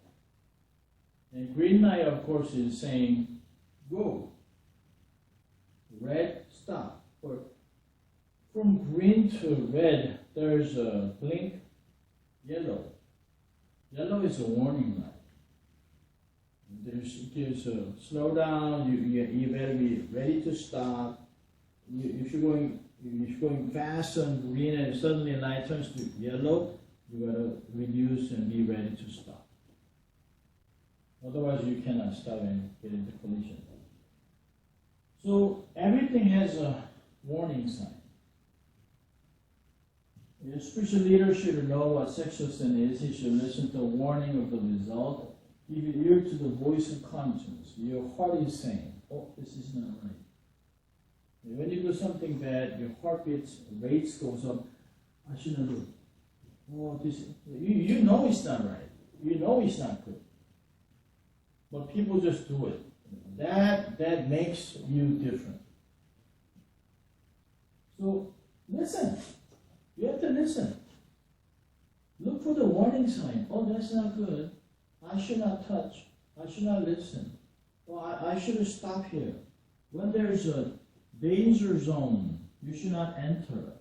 And green light, of course, is saying, go. Red, stop. Or from green to red, there's a blink, yellow. Yellow is a warning light. There's a slow down, you better be ready to stop. If you're going fast on green and suddenly a light turns to yellow, you gotta reduce and be ready to stop. Otherwise you cannot stop and get into collision. So everything has a warning sign. A spiritual leader should know what sexual sin is. He should listen to a warning of the result. Give ear to the voice of conscience. Your heart is saying, oh, this is not right. When you do something bad, your heart rates goes up. I shouldn't do it. Oh, you know it's not right. You know it's not good. But people just do it. That makes you different. So listen. You have to listen. Look for the warning sign. Oh, that's not good. I should not touch. I should not listen. Oh, I should stop here. When there's a danger zone, you should not enter.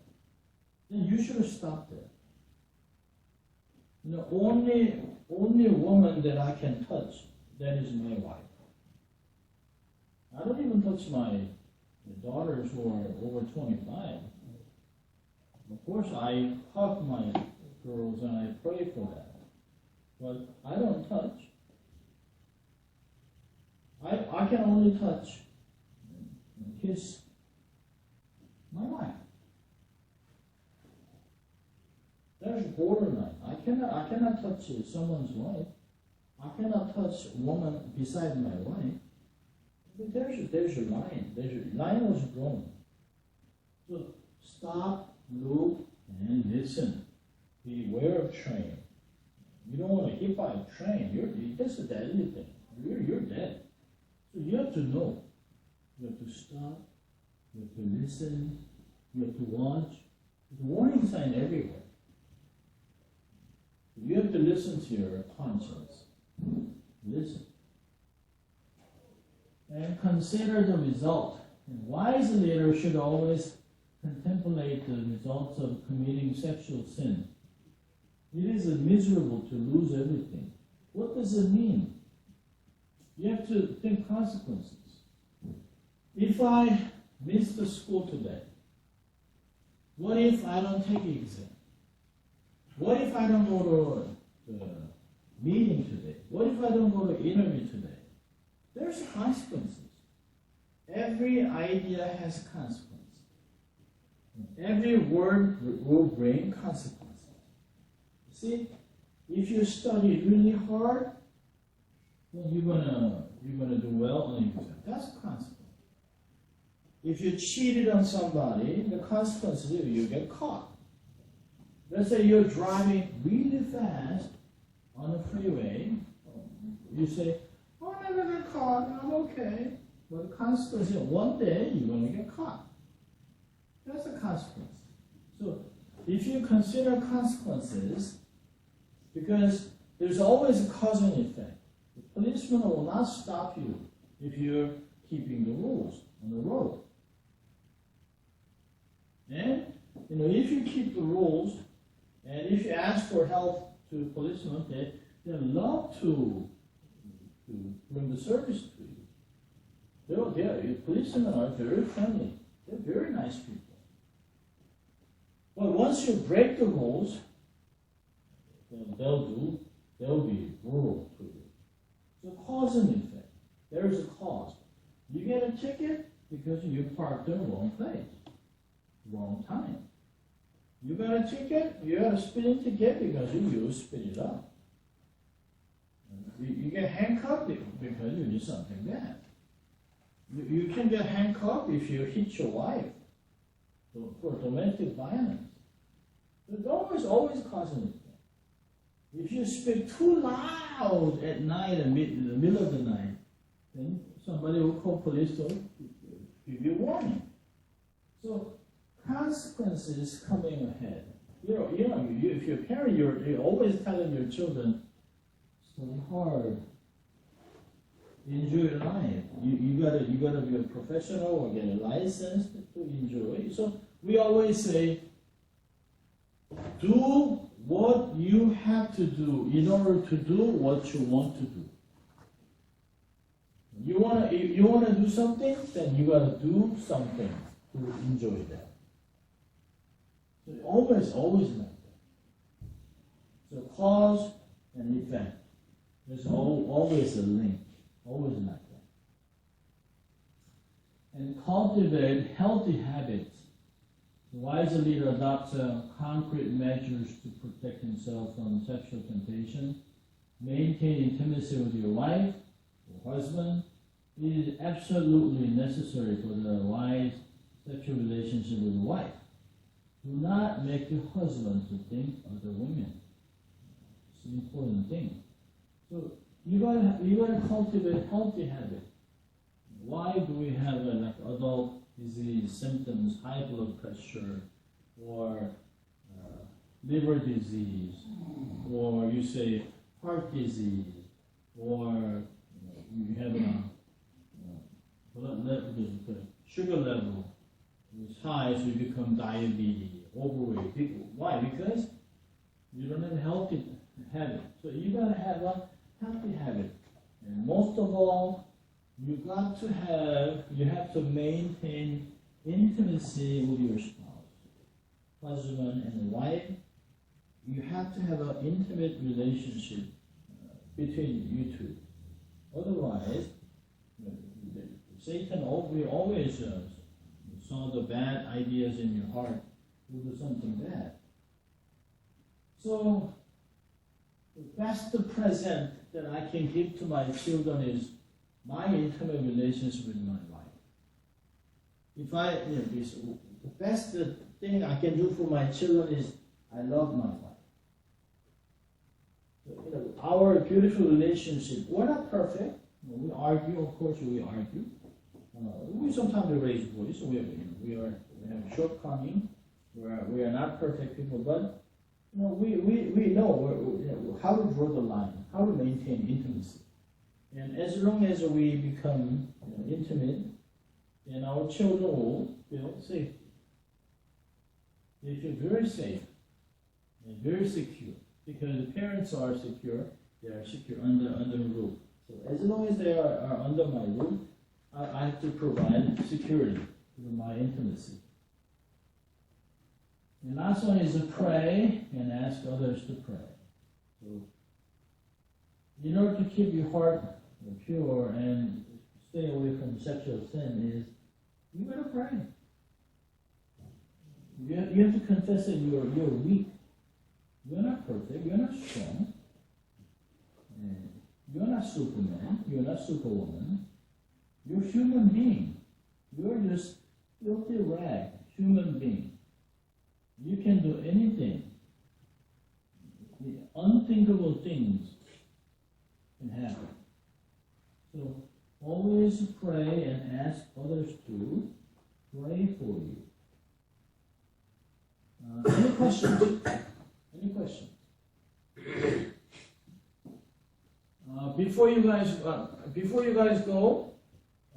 Then you should stop there. You know, only woman that I can touch, that is my wife. I don't even touch my daughters who are over 25. Of course, I hug my girls and I pray for that. But I don't touch. I can only touch and kiss my wife. There's a borderline. I cannot touch someone's wife. I cannot touch a woman beside my wife. But there's a line. Line was drawn. So stop, look, and listen. Beware of train. You don't want to hit by a train. That's a deadly thing. You're dead. So you have to know. You have to stop. You have to listen. You have to watch. There's a warning sign everywhere. You have to listen to your conscience. Listen. And consider the result. And wise leader should always contemplate the results of committing sexual sin. It is miserable to lose everything. What does it mean? You have to think consequences. If I miss the school today, what if I don't take the exam? What if I don't go to the meeting today? What if I don't go to interview today? There's consequences. Every idea has consequences. Every word will bring consequences. See, if you study really hard, then you're gonna do well on the exam. That's a consequence. If you cheated on somebody, the consequence is you get caught. Let's say you're driving really fast on the freeway. You say, "Oh, I'm never get caught. I'm okay." But the consequence is one day you're gonna get caught. That's a consequence. So if you consider consequences, because there's always a cause and effect. The policeman will not stop you if you're keeping the rules on the road. And if you keep the rules, and if you ask for help to policemen, they love to bring the service to you. Policemen are very friendly. They're very nice people. But once you break the rules, then they'll be brutal to you. So cause and effect. There is a cause. You get a ticket because you parked in the wrong place, wrong time. You got a ticket, you got a speeding ticket because you speed it up. You get handcuffed because you did something bad. You can get handcuffed if you hit your wife for domestic violence. There's always cause and effect. If you speak too loud at night, in the middle of the night, then somebody will call police to give you warning. So consequences coming ahead. If you're a parent, you're always telling your children, study hard, enjoy your life. You gotta be a professional or get a license to enjoy. So we always say, do what you have to do in order to do what you want to do. You wanna do something, then you gotta do something to enjoy that. So always like that. So cause and effect. There's always a link. Always like that. And cultivate healthy habits. The wise leader adopts concrete measures to protect himself from sexual temptation. Maintain intimacy with your wife or husband. It is absolutely necessary for the wise sexual relationship with the wife. Do not make your husband to think of the women. It's an important thing. So you gotta cultivate healthy habits. Why do we have adult disease symptoms, high blood pressure, or liver disease, or you say heart disease, or you have sugar level is high, so you become diabetes, overweight. Why? Because you don't have a healthy habit. So you gotta have a healthy habit. And most of all, you have to maintain intimacy with your spouse, husband and wife. You have to have an intimate relationship between you two. Otherwise, Satan will always saw the bad ideas in your heart will do something bad. So the best present that I can give to my children is my intimate relationship with my wife. The best thing I can do for my children is I love my wife. So, our beautiful relationship, we're not perfect. We argue, of course we argue. We sometimes raise voice. We have shortcomings. We are not perfect people, but we know how to draw the line, how to maintain intimacy. And as long as we become intimate, then our children will feel safe. They feel very safe and very secure. because the parents are secure, they are secure under the roof. So as long as they are under my roof, I have to provide security through my intimacy. The last one is to pray and ask others to pray. So, in order to keep your heart pure and stay away from sexual sin, is you gotta pray. You have to confess that you're weak. You're not perfect. You're not strong. You're not Superman. You're not Superwoman. You're a human being. You're just filthy rag, human being. You can do anything. The unthinkable things can happen. So always pray and ask others to pray for you. Any questions? Any questions? Before you guys go,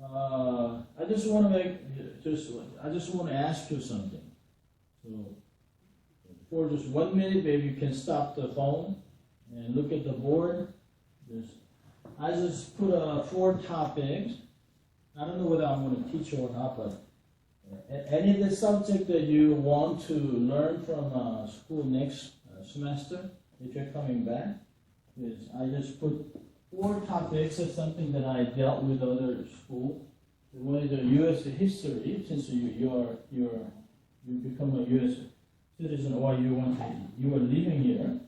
I just want to ask you something. So for just 1 minute, maybe you can stop the phone and look at the board. I just put 4 topics. I don't know whether I'm going to teach or not, but any of the subject that you want to learn from school next semester, if you're coming back, is I just put 4 topics of something that I dealt with other school. One is the U.S. history, since you become a U.S. citizen or you are living here.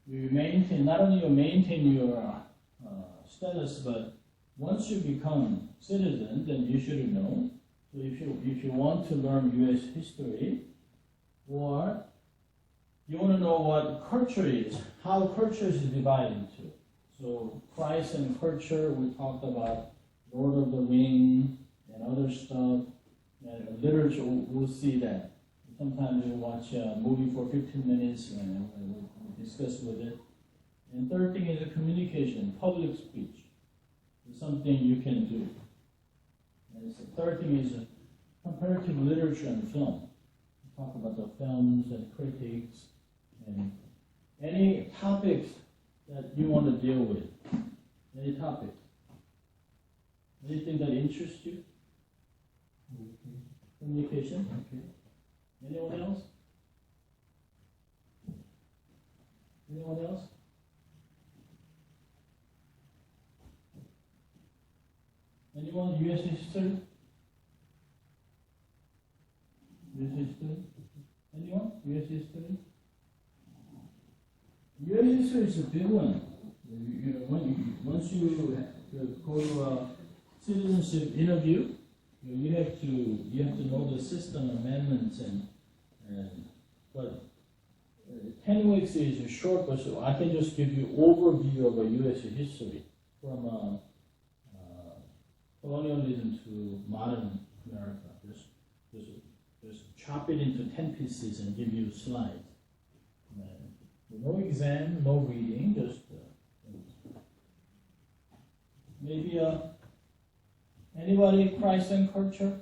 You maintain not only maintain your status, but once you become citizen, then you should know. So if you want to learn U.S. history, or you want to know what culture is, how culture is divided into. So Christ and culture, we talked about Lord of the Rings and other stuff. And literature, we'll see that. Sometimes we watch a movie for 15 minutes and we'll discuss with it. And third thing is the communication, public speech. It's something you can do. And the third thing is comparative literature and film. We talk about the films and critics and any topics that you want to deal with. Any topic. Anything that interests you? Communication. Okay. Anyone else? Anyone else? Anyone? U.S. history? U.S. history? Anyone? U.S. history? U.S. history is a big one. Once you go to a citizenship interview, you have to know the system amendments but 10 weeks is short, but so I can just give you overview of a U.S. history from colonialism to modern America. Just chop it into 10 pieces and give you slides. No exam, no reading, just maybe anybody Christ and culture?